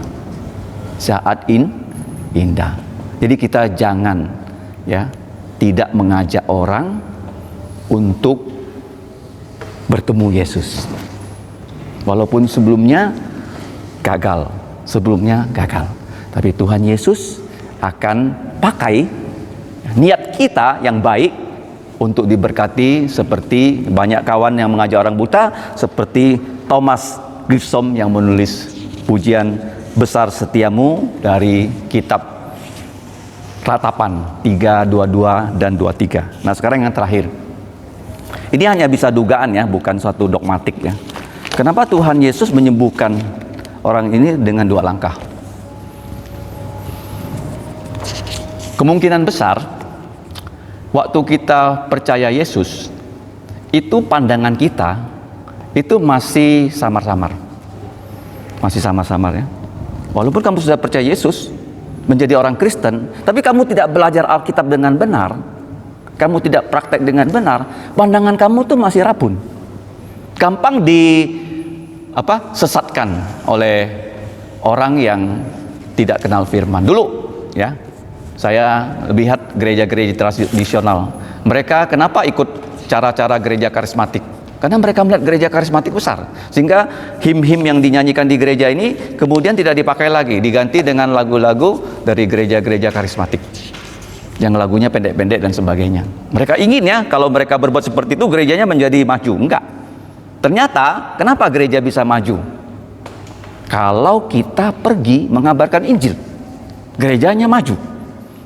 indah. Jadi kita jangan ya tidak mengajak orang untuk bertemu Yesus, walaupun sebelumnya gagal, tapi Tuhan Yesus akan pakai niat kita yang baik untuk diberkati, seperti banyak kawan yang mengajak orang buta, seperti Thomas Grissom yang menulis pujian Besar Setiamu dari kitab Ratapan 3:22 dan 23. Nah, sekarang yang terakhir. Ini hanya bisa dugaan ya, bukan suatu dogmatik ya. Kenapa Tuhan Yesus menyembuhkan orang ini dengan 2 langkah? Kemungkinan besar waktu kita percaya Yesus, itu pandangan kita itu masih samar-samar. Masih samar-samar ya. Walaupun kamu sudah percaya Yesus, menjadi orang Kristen, tapi kamu tidak belajar Alkitab dengan benar, kamu tidak praktek dengan benar, pandangan kamu tuh masih rabun. Gampang sesatkan oleh orang yang tidak kenal firman. Dulu ya, saya lihat gereja-gereja tradisional, mereka kenapa ikut cara-cara gereja karismatik? Karena mereka melihat gereja karismatik besar, sehingga him-him yang dinyanyikan di gereja ini kemudian tidak dipakai lagi, diganti dengan lagu-lagu dari gereja-gereja karismatik yang lagunya pendek-pendek dan sebagainya. Mereka ingin ya, kalau mereka berbuat seperti itu gerejanya menjadi maju. Enggak. Ternyata kenapa gereja bisa maju? Kalau kita pergi mengabarkan Injil, gerejanya maju.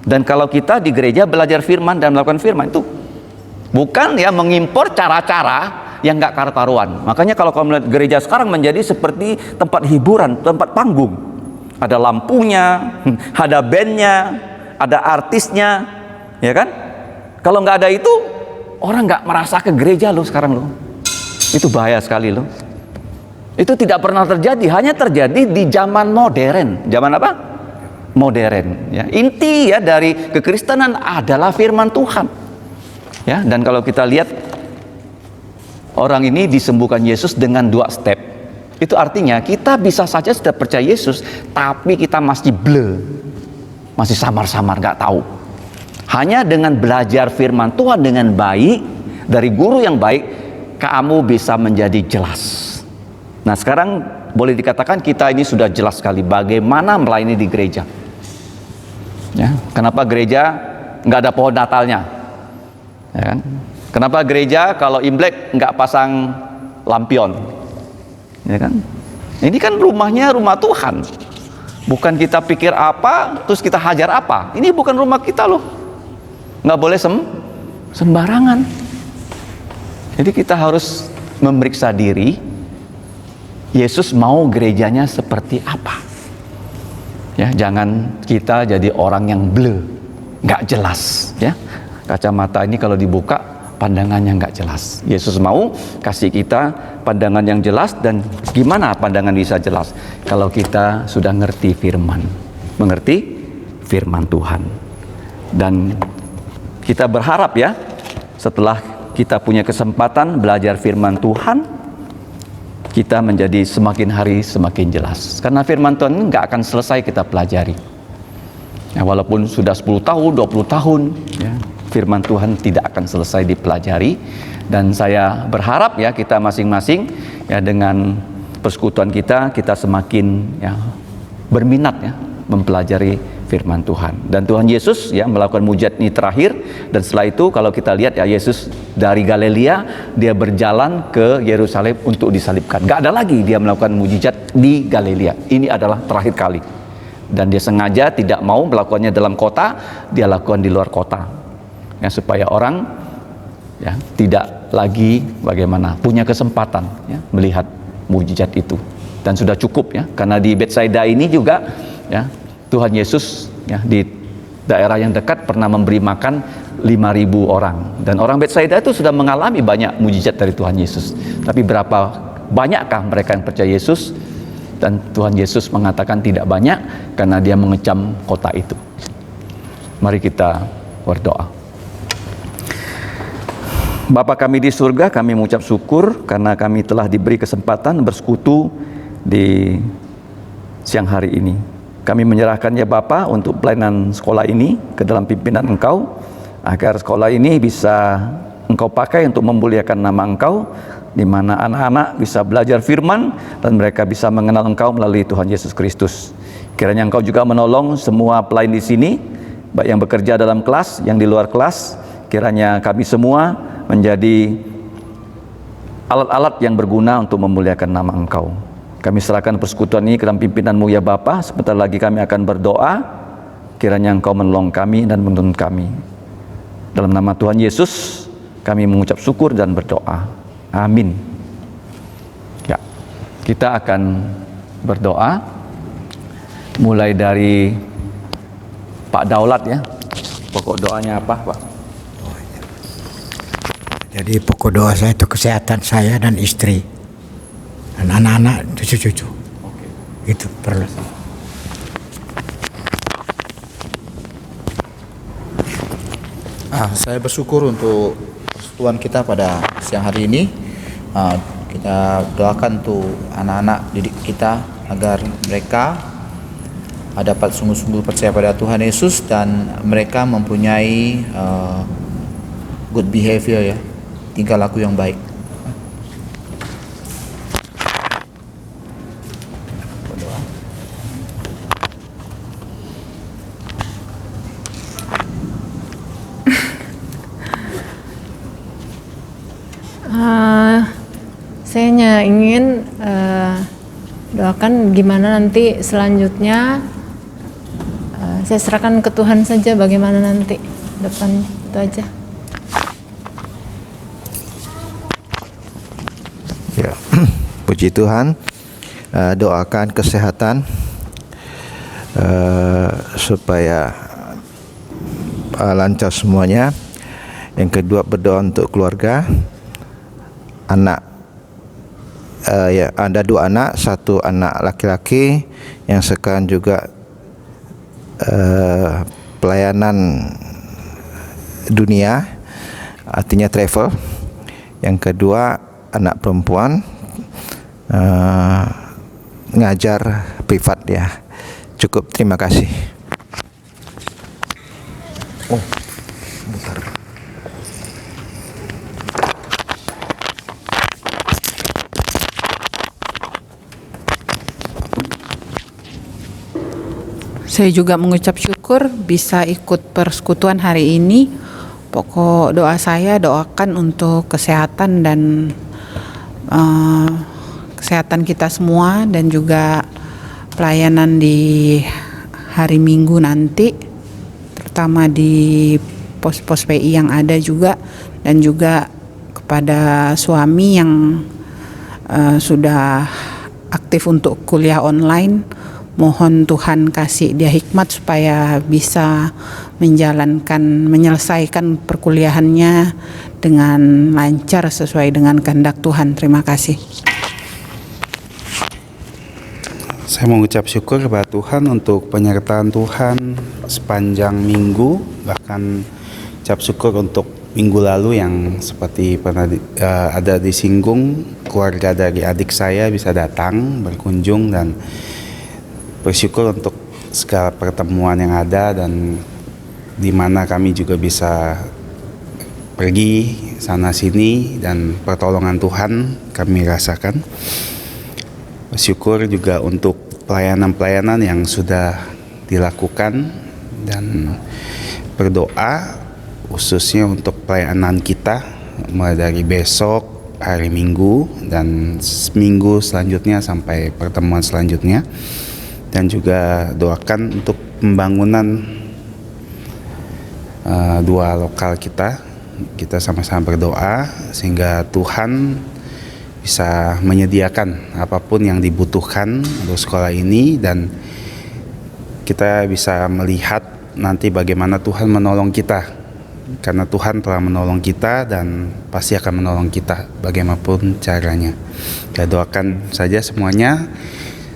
Dan kalau kita di gereja belajar firman dan melakukan firman, itu bukan ya mengimpor cara-cara yang nggak karu-karuan. Makanya kalau kamu melihat gereja sekarang menjadi seperti tempat hiburan, tempat panggung. Ada lampunya, ada bandnya, ada artisnya, ya kan? Kalau nggak ada itu, orang nggak merasa ke gereja loh sekarang loh. Itu bahaya sekali loh. Itu tidak pernah terjadi, hanya terjadi di zaman modern. Zaman apa? Modern. Ya. Inti ya dari kekristenan adalah firman Tuhan. Ya, dan kalau kita lihat orang ini disembuhkan Yesus dengan 2 step. Itu artinya kita bisa saja sudah percaya Yesus, tapi kita masih blur, masih samar-samar, nggak tahu. Hanya dengan belajar firman Tuhan dengan baik dari guru yang baik, kamu bisa menjadi jelas. Nah, sekarang boleh dikatakan kita ini sudah jelas sekali bagaimana melayani di gereja. Ya, kenapa gereja nggak ada pohon Natalnya? Ya kan? Kenapa gereja kalau Imlek nggak pasang lampion? Ya kan? Ini kan rumahnya rumah Tuhan. Bukan kita pikir apa, terus kita hajar apa. Ini bukan rumah kita loh. Nggak boleh sembarangan. Jadi kita harus memeriksa diri. Yesus mau gerejanya seperti apa? Ya, jangan kita jadi orang yang blur, nggak jelas. Ya, kacamata ini kalau dibuka, pandangannya nggak jelas. Yesus mau kasih kita pandangan yang jelas. Dan gimana pandangan bisa jelas? Kalau kita sudah ngerti firman, mengerti firman Tuhan. Dan kita berharap ya, setelah kita punya kesempatan belajar firman Tuhan, kita menjadi semakin hari semakin jelas. Karena firman Tuhan ini nggak akan selesai kita pelajari. Ya, walaupun sudah 10 tahun, 20 tahun, ya, firman Tuhan tidak akan selesai dipelajari. Dan saya berharap ya kita masing-masing ya dengan persekutuan kita semakin ya berminat ya mempelajari firman Tuhan. Dan Tuhan Yesus ya melakukan mujizat ini terakhir. Dan setelah itu kalau kita lihat ya, Yesus dari Galilea dia berjalan ke Yerusalem untuk disalibkan. Gak ada lagi dia melakukan mujizat di Galilea. Ini adalah terakhir kali. Dan dia sengaja tidak mau melakukannya dalam kota, dia lakukan di luar kota. Ya, supaya orang ya tidak lagi bagaimana punya kesempatan ya melihat mujizat itu. Dan sudah cukup ya, karena di Betsaida ini juga ya Tuhan Yesus ya di daerah yang dekat pernah memberi makan 5.000 orang. Dan orang Betsaida itu sudah mengalami banyak mujizat dari Tuhan Yesus. Tapi berapa banyakkah mereka yang percaya Yesus? Dan Tuhan Yesus mengatakan tidak banyak, karena dia mengecam kota itu. Mari kita berdoa. Bapa kami di surga, kami mengucap syukur karena kami telah diberi kesempatan bersekutu di siang hari ini. Kami menyerahkan ya Bapa untuk pelayanan sekolah ini ke dalam pimpinan Engkau, agar sekolah ini bisa Engkau pakai untuk memuliakan nama Engkau, di mana anak-anak bisa belajar firman dan mereka bisa mengenal Engkau melalui Tuhan Yesus Kristus. Kiranya Engkau juga menolong semua pelayan di sini, baik yang bekerja dalam kelas, yang di luar kelas. Kiranya kami semua menjadi alat-alat yang berguna untuk memuliakan nama Engkau. Kami serahkan persekutuan ini ke dalam pimpinan-Mu ya Bapa. Sebentar lagi kami akan berdoa. Kiranya Engkau menolong kami dan menuntun kami. Dalam nama Tuhan Yesus kami mengucap syukur dan berdoa. Amin. Ya, kita akan berdoa mulai dari Pak Daulat ya. Pokok doanya apa, Pak? Jadi pokok doa saya itu kesehatan saya dan istri dan anak-anak cucu-cucu. Itu perlu. Saya bersyukur untuk persekutuan kita pada siang hari ini. Kita doakan untuk anak-anak didik kita agar mereka dapat sungguh-sungguh percaya pada Tuhan Yesus dan mereka mempunyai good behavior ya, tingkah laku yang baik. Saya hanya ingin doakan gimana nanti selanjutnya. Saya serahkan ke Tuhan saja bagaimana nanti depan, itu aja. Ya, puji Tuhan. Doakan kesehatan supaya lancar semuanya. Yang kedua, berdoa untuk keluarga. Anak, ya, ada 2 anak, 1 anak laki-laki yang sekarang juga pelayanan dunia, artinya travel. Yang kedua, anak perempuan ngajar privat ya. Cukup, terima kasih. Saya juga mengucap syukur bisa ikut persekutuan hari ini. Pokok doa saya, doakan untuk kesehatan dan kesehatan kita semua, dan juga pelayanan di hari Minggu nanti, terutama di pos-pos PI yang ada juga, dan juga kepada suami yang sudah aktif untuk kuliah online. Mohon Tuhan kasih dia hikmat supaya bisa menyelesaikan perkuliahannya dengan lancar sesuai dengan kehendak Tuhan. Terima kasih. Saya mengucap syukur kepada Tuhan untuk penyertaan Tuhan sepanjang minggu, bahkan ucap syukur untuk minggu lalu yang seperti pernah ada disinggung, keluarga dari adik saya bisa datang berkunjung, dan bersyukur untuk segala pertemuan yang ada dan di mana kami juga bisa pergi sana sini dan pertolongan Tuhan kami rasakan. Bersyukur juga untuk pelayanan-pelayanan yang sudah dilakukan dan berdoa khususnya untuk pelayanan kita mulai dari besok, hari Minggu, dan minggu selanjutnya sampai pertemuan selanjutnya. Dan juga doakan untuk pembangunan 2 lokal kita. Kita sama-sama berdoa sehingga Tuhan bisa menyediakan apapun yang dibutuhkan untuk sekolah ini, dan kita bisa melihat nanti bagaimana Tuhan menolong kita, karena Tuhan telah menolong kita dan pasti akan menolong kita bagaimanapun caranya. Kita doakan saja semuanya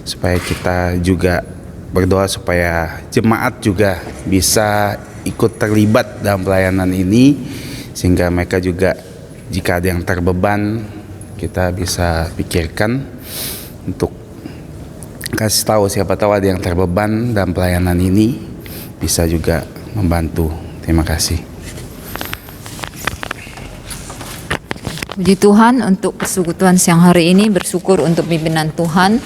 supaya kita juga berdoa supaya jemaat juga bisa ikut terlibat dalam pelayanan ini, sehingga mereka juga jika ada yang terbeban, kita bisa pikirkan untuk kasih tahu, siapa tahu ada yang terbeban dalam pelayanan ini bisa juga membantu. Terima kasih. Puji Tuhan untuk persekutuan siang hari ini, bersyukur untuk pimpinan Tuhan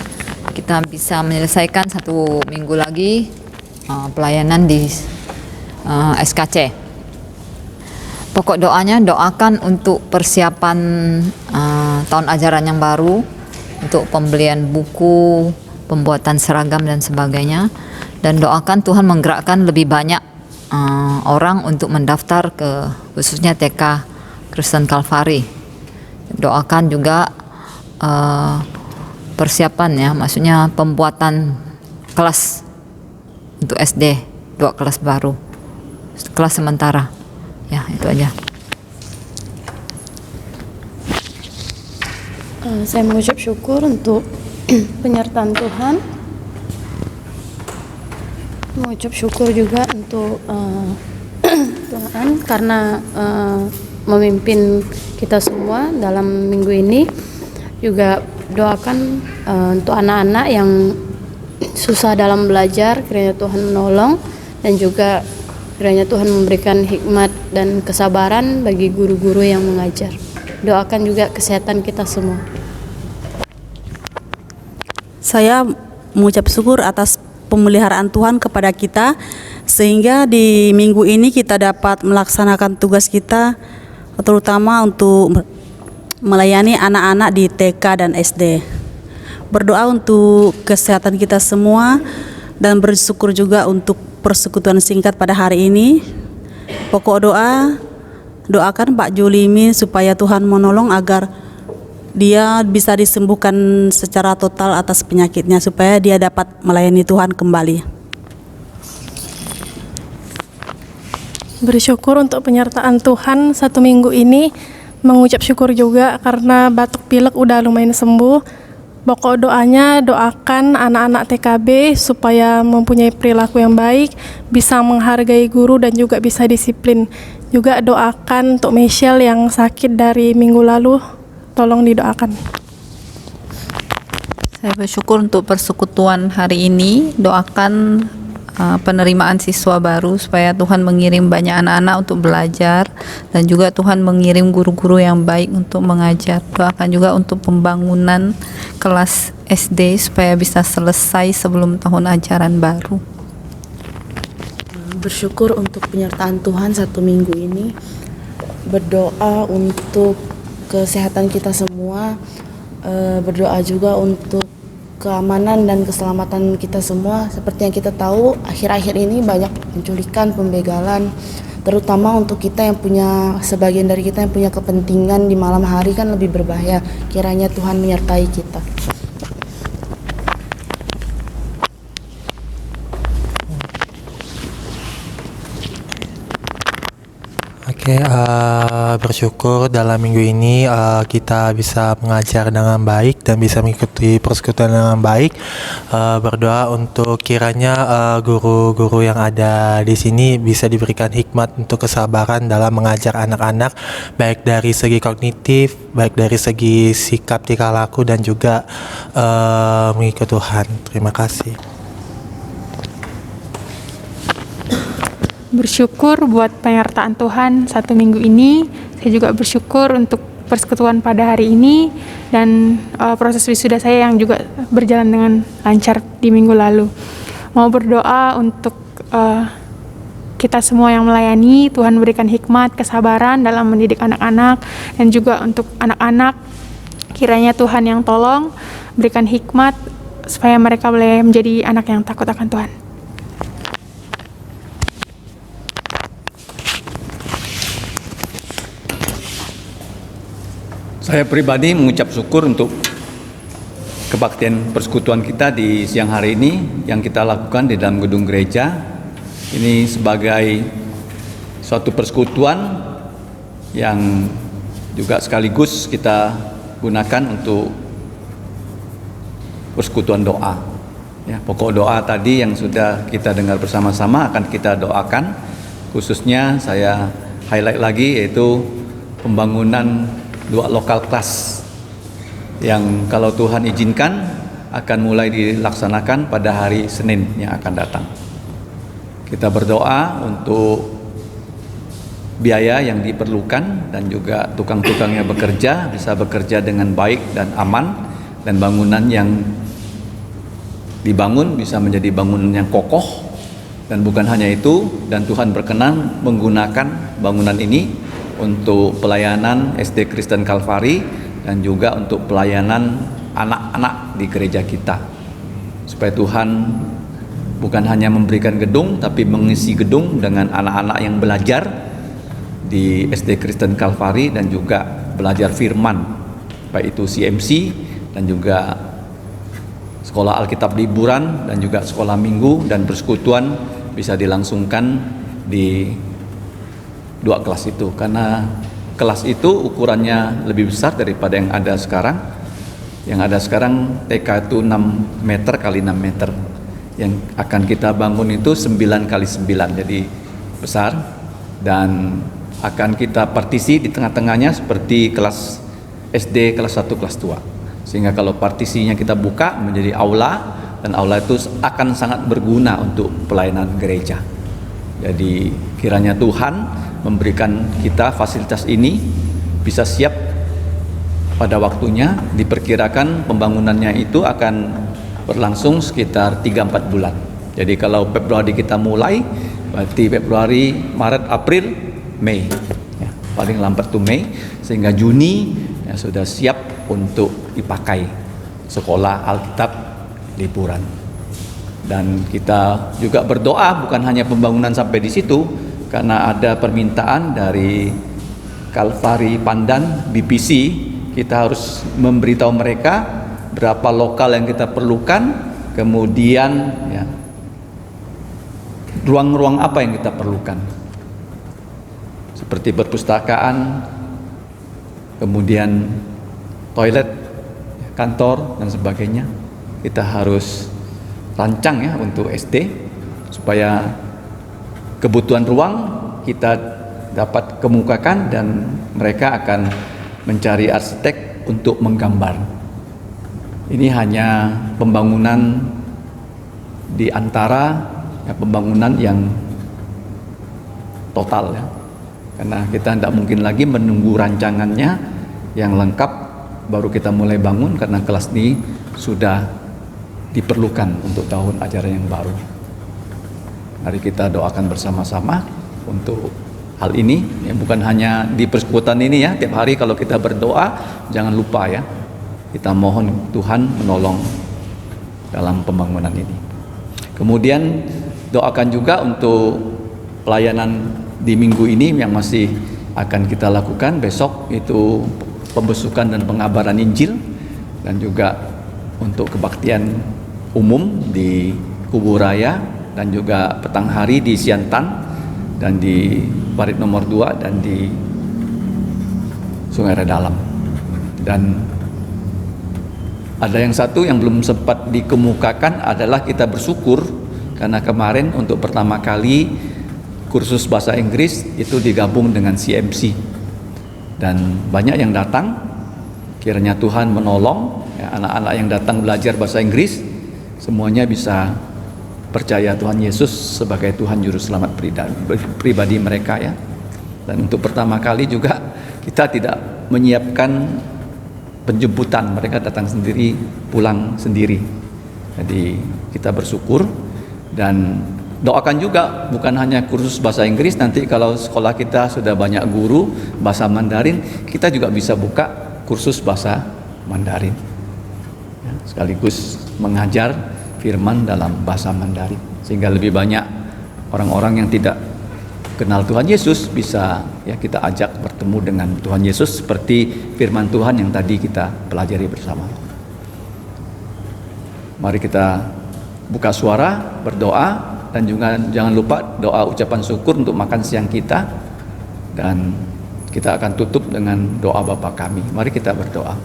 kita bisa menyelesaikan 1 minggu lagi pelayanan di SKC. Pokok doanya, doakan untuk persiapan tahun ajaran yang baru, untuk pembelian buku, pembuatan seragam dan sebagainya, dan doakan Tuhan menggerakkan lebih banyak orang untuk mendaftar ke khususnya TK Kristen Kalvari. Doakan juga persiapan ya, maksudnya pembuatan kelas untuk SD, 2 kelas baru, kelas sementara. Ya, itu aja. Saya mengucap syukur untuk penyertaan Tuhan. Mengucap syukur juga untuk Tuhan karena memimpin kita semua dalam minggu ini. Juga doakan untuk anak-anak yang susah dalam belajar, kiranya Tuhan menolong, dan juga kiranya Tuhan memberikan hikmat dan kesabaran bagi guru-guru yang mengajar. Doakan juga kesehatan kita semua. Saya mengucap syukur atas pemeliharaan Tuhan kepada kita, sehingga di minggu ini kita dapat melaksanakan tugas kita, terutama untuk melayani anak-anak di TK dan SD. Berdoa untuk kesehatan kita semua dan bersyukur juga untuk persekutuan singkat pada hari ini. Pokok doa, doakan Pak Julimi supaya Tuhan menolong agar dia bisa disembuhkan secara total atas penyakitnya, supaya dia dapat melayani Tuhan kembali. Bersyukur untuk penyertaan Tuhan 1 minggu ini. Mengucap syukur juga karena batuk pilek udah lumayan sembuh. Pokok doanya, doakan anak-anak TKB supaya mempunyai perilaku yang baik, bisa menghargai guru dan juga bisa disiplin. Juga doakan untuk Michelle yang sakit dari minggu lalu, tolong didoakan. Saya bersyukur untuk persekutuan hari ini. Doakan penerimaan siswa baru supaya Tuhan mengirim banyak anak-anak untuk belajar, dan juga Tuhan mengirim guru-guru yang baik untuk mengajar. Doakan juga untuk pembangunan kelas SD supaya bisa selesai sebelum tahun ajaran baru. Bersyukur untuk penyertaan Tuhan 1 minggu ini. Berdoa untuk kesehatan kita semua. Berdoa juga untuk keamanan dan keselamatan kita semua. Seperti yang kita tahu, akhir-akhir ini banyak penculikan, pembegalan, terutama untuk kita yang punya, sebagian dari kita yang punya kepentingan di malam hari kan lebih berbahaya. Kiranya Tuhan menyertai kita. Bersyukur dalam minggu ini kita bisa mengajar dengan baik dan bisa mengikuti persekutuan dengan baik. Berdoa untuk kiranya guru-guru yang ada di sini bisa diberikan hikmat untuk kesabaran dalam mengajar anak-anak, baik dari segi kognitif, baik dari segi sikap tingkah laku, dan juga mengikut Tuhan. Terima kasih. Bersyukur buat penyertaan Tuhan 1 minggu ini. Saya juga bersyukur untuk persekutuan pada hari ini dan proses wisuda saya yang juga berjalan dengan lancar di minggu lalu. Mau berdoa untuk kita semua yang melayani, Tuhan berikan hikmat, kesabaran dalam mendidik anak-anak, dan juga untuk anak-anak kiranya Tuhan yang tolong berikan hikmat supaya mereka boleh menjadi anak yang takut akan Tuhan. Saya pribadi mengucap syukur untuk kebaktian persekutuan kita di siang hari ini yang kita lakukan di dalam gedung gereja. Ini sebagai suatu persekutuan yang juga sekaligus kita gunakan untuk persekutuan doa. Ya, pokok doa tadi yang sudah kita dengar bersama-sama akan kita doakan. Khususnya saya highlight lagi yaitu pembangunan 2 lokal kelas yang kalau Tuhan izinkan akan mulai dilaksanakan pada hari Senin yang akan datang. Kita berdoa untuk biaya yang diperlukan dan juga tukang-tukang yang bekerja bisa bekerja dengan baik dan aman, dan bangunan yang dibangun bisa menjadi bangunan yang kokoh. Dan bukan hanya itu, dan Tuhan berkenan menggunakan bangunan ini untuk pelayanan SD Kristen Kalvari dan juga untuk pelayanan anak-anak di gereja kita, supaya Tuhan bukan hanya memberikan gedung tapi mengisi gedung dengan anak-anak yang belajar di SD Kristen Kalvari dan juga belajar firman, baik itu CMC dan juga sekolah Alkitab liburan dan juga sekolah minggu, dan persekutuan bisa dilangsungkan di 2 kelas itu, karena kelas itu ukurannya lebih besar daripada yang ada sekarang. Yang ada sekarang TK itu 6 meter kali 6 meter, yang akan kita bangun itu 9 kali 9, jadi besar, dan akan kita partisi di tengah-tengahnya seperti kelas SD kelas 1 kelas 2, sehingga kalau partisinya kita buka menjadi aula, dan aula itu akan sangat berguna untuk pelayanan gereja. Jadi kiranya Tuhan memberikan kita fasilitas ini bisa siap pada waktunya. Diperkirakan pembangunannya itu akan berlangsung sekitar 3-4 bulan. Jadi kalau Februari kita mulai, berarti Februari, Maret, April, Mei, ya, paling lambat tuh Mei, sehingga Juni ya, sudah siap untuk dipakai sekolah Alkitab liburan. Dan kita juga berdoa bukan hanya pembangunan sampai di situ, karena ada permintaan dari Kalvari Pandan BPC, kita harus memberitahu mereka berapa lokal yang kita perlukan, kemudian ya, ruang-ruang apa yang kita perlukan, seperti perpustakaan, kemudian toilet, kantor dan sebagainya. Kita harus rancang ya untuk SD, supaya kebutuhan ruang kita dapat kemukakan, dan mereka akan mencari arsitek untuk menggambar. Ini hanya pembangunan di antara ya, pembangunan yang total ya, karena kita tidak mungkin lagi menunggu rancangannya yang lengkap baru kita mulai bangun, karena kelas ini sudah diperlukan untuk tahun ajaran yang baru. Mari kita doakan bersama-sama untuk hal ini, ya, bukan hanya di persekutuan ini ya, tiap hari kalau kita berdoa jangan lupa ya, kita mohon Tuhan menolong dalam pembangunan ini. Kemudian doakan juga untuk pelayanan di minggu ini yang masih akan kita lakukan. Besok itu pembesukan dan pengabaran Injil, dan juga untuk kebaktian umum di Kubu Raya, dan juga petang hari di Siantan, dan di Parit nomor 2, dan di Sungai Redalam. Dan ada yang satu yang belum sempat dikemukakan adalah kita bersyukur karena kemarin untuk pertama kali kursus bahasa Inggris itu digabung dengan CMC, dan banyak yang datang. Kiranya Tuhan menolong ya, anak-anak yang datang belajar bahasa Inggris semuanya bisa percaya Tuhan Yesus sebagai Tuhan Juru Selamat pribadi mereka ya. Dan untuk pertama kali juga kita tidak menyiapkan penjemputan, mereka datang sendiri, pulang sendiri. Jadi kita bersyukur, dan doakan juga bukan hanya kursus bahasa Inggris, nanti kalau sekolah kita sudah banyak guru bahasa Mandarin, kita juga bisa buka kursus bahasa Mandarin ya, sekaligus mengajar firman dalam bahasa Mandarin, sehingga lebih banyak orang-orang yang tidak kenal Tuhan Yesus bisa ya kita ajak bertemu dengan Tuhan Yesus seperti firman Tuhan yang tadi kita pelajari bersama. Mari kita buka suara, berdoa, dan juga jangan lupa doa ucapan syukur untuk makan siang kita, dan kita akan tutup dengan doa Bapa kami. Mari kita berdoa.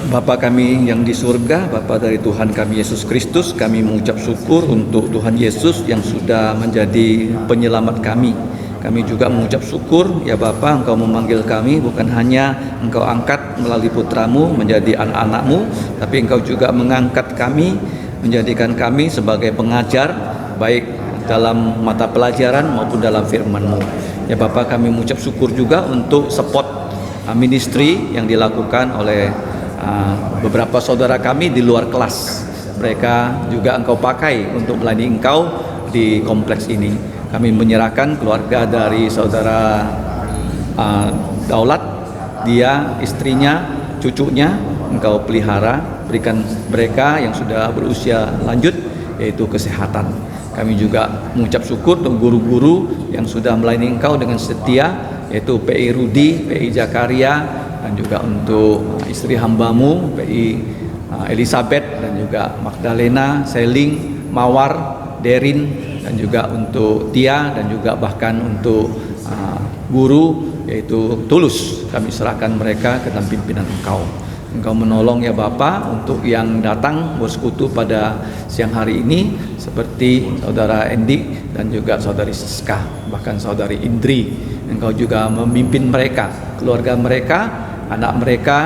Bapa kami yang di surga, Bapa dari Tuhan kami Yesus Kristus, kami mengucap syukur untuk Tuhan Yesus yang sudah menjadi penyelamat kami. Kami juga mengucap syukur, ya Bapa, Engkau memanggil kami, bukan hanya Engkau angkat melalui putramu menjadi anak-anakmu, tapi Engkau juga mengangkat kami, menjadikan kami sebagai pengajar, baik dalam mata pelajaran maupun dalam firman-Mu. Ya Bapa, kami mengucap syukur juga untuk support ministry yang dilakukan oleh beberapa saudara kami di luar kelas. Mereka juga Engkau pakai untuk melayani Engkau di kompleks ini. Kami menyerahkan keluarga dari saudara Daulat, dia, istrinya, cucunya, Engkau pelihara, berikan mereka yang sudah berusia lanjut yaitu kesehatan. Kami juga mengucap syukur untuk guru-guru yang sudah melayani Engkau dengan setia, yaitu PI Rudi, PI Jakaria, dan juga untuk istri hambamu PI Elizabeth, dan juga Magdalena, Seling, Mawar, Derin, dan juga untuk Tia, dan juga bahkan untuk guru yaitu Tulus. Kami serahkan mereka ke dalam pimpinan Engkau. Engkau menolong ya Bapa untuk yang datang bersekutu pada siang hari ini, seperti saudara Endi dan juga saudari Siska, bahkan saudari Indri. Engkau juga memimpin mereka, keluarga mereka, anak mereka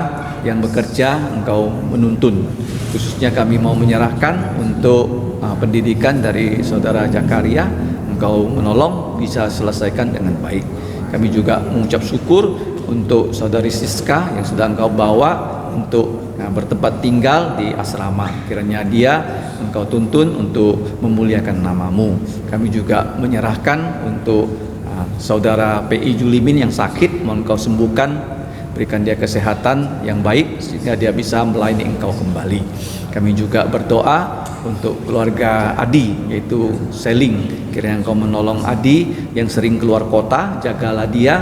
yang bekerja, Engkau menuntun. Khususnya kami mau menyerahkan untuk pendidikan dari saudara Jakaria, Engkau menolong bisa selesaikan dengan baik. Kami juga mengucap syukur untuk saudari Siska yang sudah Engkau bawa untuk bertempat tinggal di asrama. Kiranya dia Engkau tuntun untuk memuliakan nama-Mu. Kami juga menyerahkan untuk saudara PI Julimin yang sakit, mohon Engkau sembuhkan, berikan dia kesehatan yang baik sehingga dia bisa melayani Engkau kembali. Kami juga berdoa untuk keluarga Adi, yaitu Seling. Kiranya Engkau menolong Adi yang sering keluar kota, jagalah dia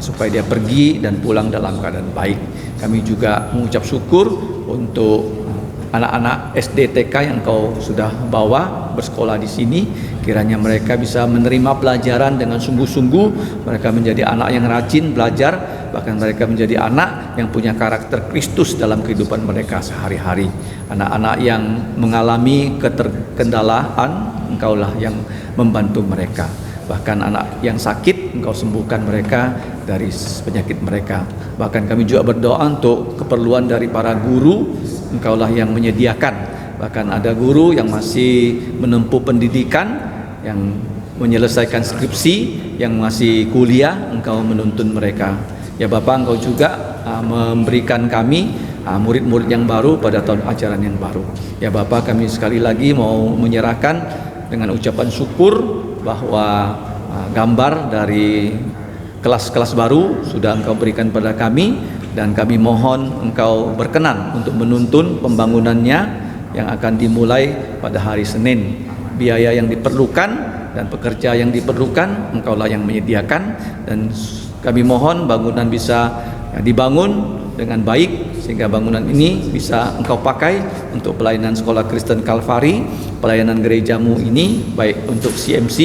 supaya dia pergi dan pulang dalam keadaan baik. Kami juga mengucap syukur untuk anak-anak SD TK yang Engkau sudah bawa bersekolah di sini. Kiranya mereka bisa menerima pelajaran dengan sungguh-sungguh, mereka menjadi anak yang rajin belajar, bahkan mereka menjadi anak yang punya karakter Kristus dalam kehidupan mereka sehari-hari. Anak-anak yang mengalami keterkendalaan, Engkaulah yang membantu mereka. Bahkan anak yang sakit, Engkau sembuhkan mereka dari penyakit mereka. Bahkan kami juga berdoa untuk keperluan dari para guru, Engkaulah yang menyediakan. Bahkan ada guru yang masih menempuh pendidikan, yang menyelesaikan skripsi, yang masih kuliah, Engkau menuntun mereka. Ya Bapa, Engkau juga memberikan kami murid-murid yang baru pada tahun ajaran yang baru. Ya Bapa, kami sekali lagi mau menyerahkan dengan ucapan syukur bahwa gambar dari kelas-kelas baru sudah Engkau berikan pada kami, dan kami mohon Engkau berkenan untuk menuntun pembangunannya yang akan dimulai pada hari Senin. Biaya yang diperlukan dan pekerja yang diperlukan, Engkaulah yang menyediakan, dan kami mohon bangunan bisa dibangun dengan baik sehingga bangunan ini bisa Engkau pakai untuk pelayanan Sekolah Kristen Kalvari, pelayanan gerejamu ini, baik untuk CMC,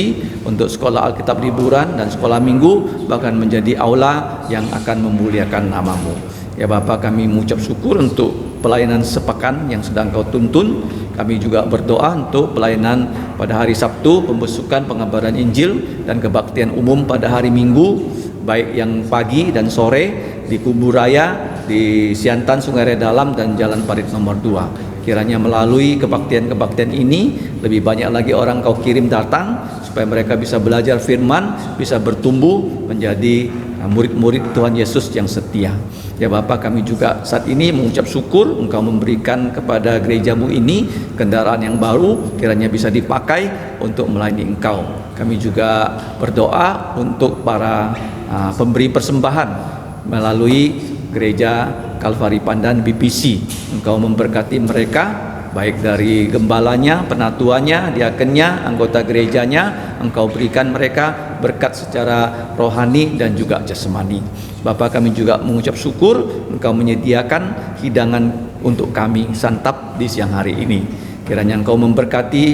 untuk sekolah Alkitab liburan dan sekolah minggu, bahkan menjadi aula yang akan memuliakan nama-Mu. Ya Bapa, kami mengucap syukur untuk pelayanan sepekan yang sedang Kau tuntun. Kami juga berdoa untuk pelayanan pada hari Sabtu, pembesukan pengabaran Injil dan kebaktian umum pada hari Minggu, baik yang pagi dan sore di Kuburaya, di Siantan, Sungai Redalam, dan Jalan Parit nomor 2. Kiranya melalui kebaktian-kebaktian ini lebih banyak lagi orang Kau kirim datang supaya mereka bisa belajar firman, bisa bertumbuh menjadi murid-murid Tuhan Yesus yang setia. Ya Bapa, kami juga saat ini mengucap syukur Engkau memberikan kepada gerejamu ini kendaraan yang baru, kiranya bisa dipakai untuk melayani Engkau. Kami juga berdoa untuk para pemberi persembahan melalui gereja Kalvari Pandan BPC. Engkau memberkati mereka, baik dari gembalanya, penatuannya, diakennya, anggota gerejanya. Engkau berikan mereka berkat secara rohani dan juga jasmani. Bapa, kami juga mengucap syukur Engkau menyediakan hidangan untuk kami santap di siang hari ini. Kiranya Engkau memberkati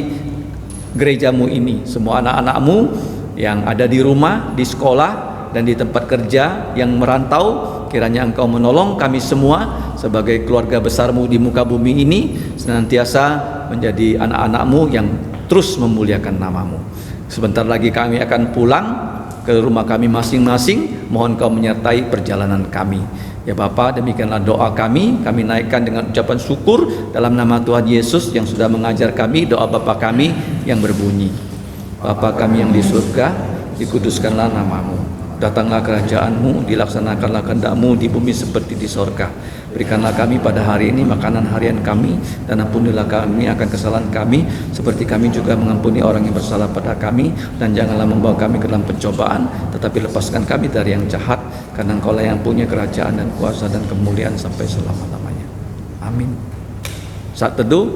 gerejamu ini, semua anak-anak-Mu yang ada di rumah, di sekolah, dan di tempat kerja yang merantau. Kiranya Engkau menolong kami semua sebagai keluarga besar-Mu di muka bumi ini senantiasa menjadi anak-anak-Mu yang terus memuliakan nama-Mu. Sebentar lagi kami akan pulang ke rumah kami masing-masing. Mohon Kau menyertai perjalanan kami. Ya Bapa, demikianlah doa kami naikkan dengan ucapan syukur dalam nama Tuhan Yesus yang sudah mengajar kami doa Bapa kami yang berbunyi, Bapa kami yang di surga, dikuduskanlah namamu, datanglah kerajaan-Mu, dilaksanakanlah kehendak-Mu di bumi seperti di sorga. Berikanlah kami pada hari ini makanan harian kami, dan ampunilah kami akan kesalahan kami, seperti kami juga mengampuni orang yang bersalah pada kami. Dan janganlah membawa kami ke dalam pencobaan, tetapi lepaskan kami dari yang jahat, karena Engkau lah yang punya kerajaan dan kuasa dan kemuliaan sampai selama-lamanya. Amin. Saat teduh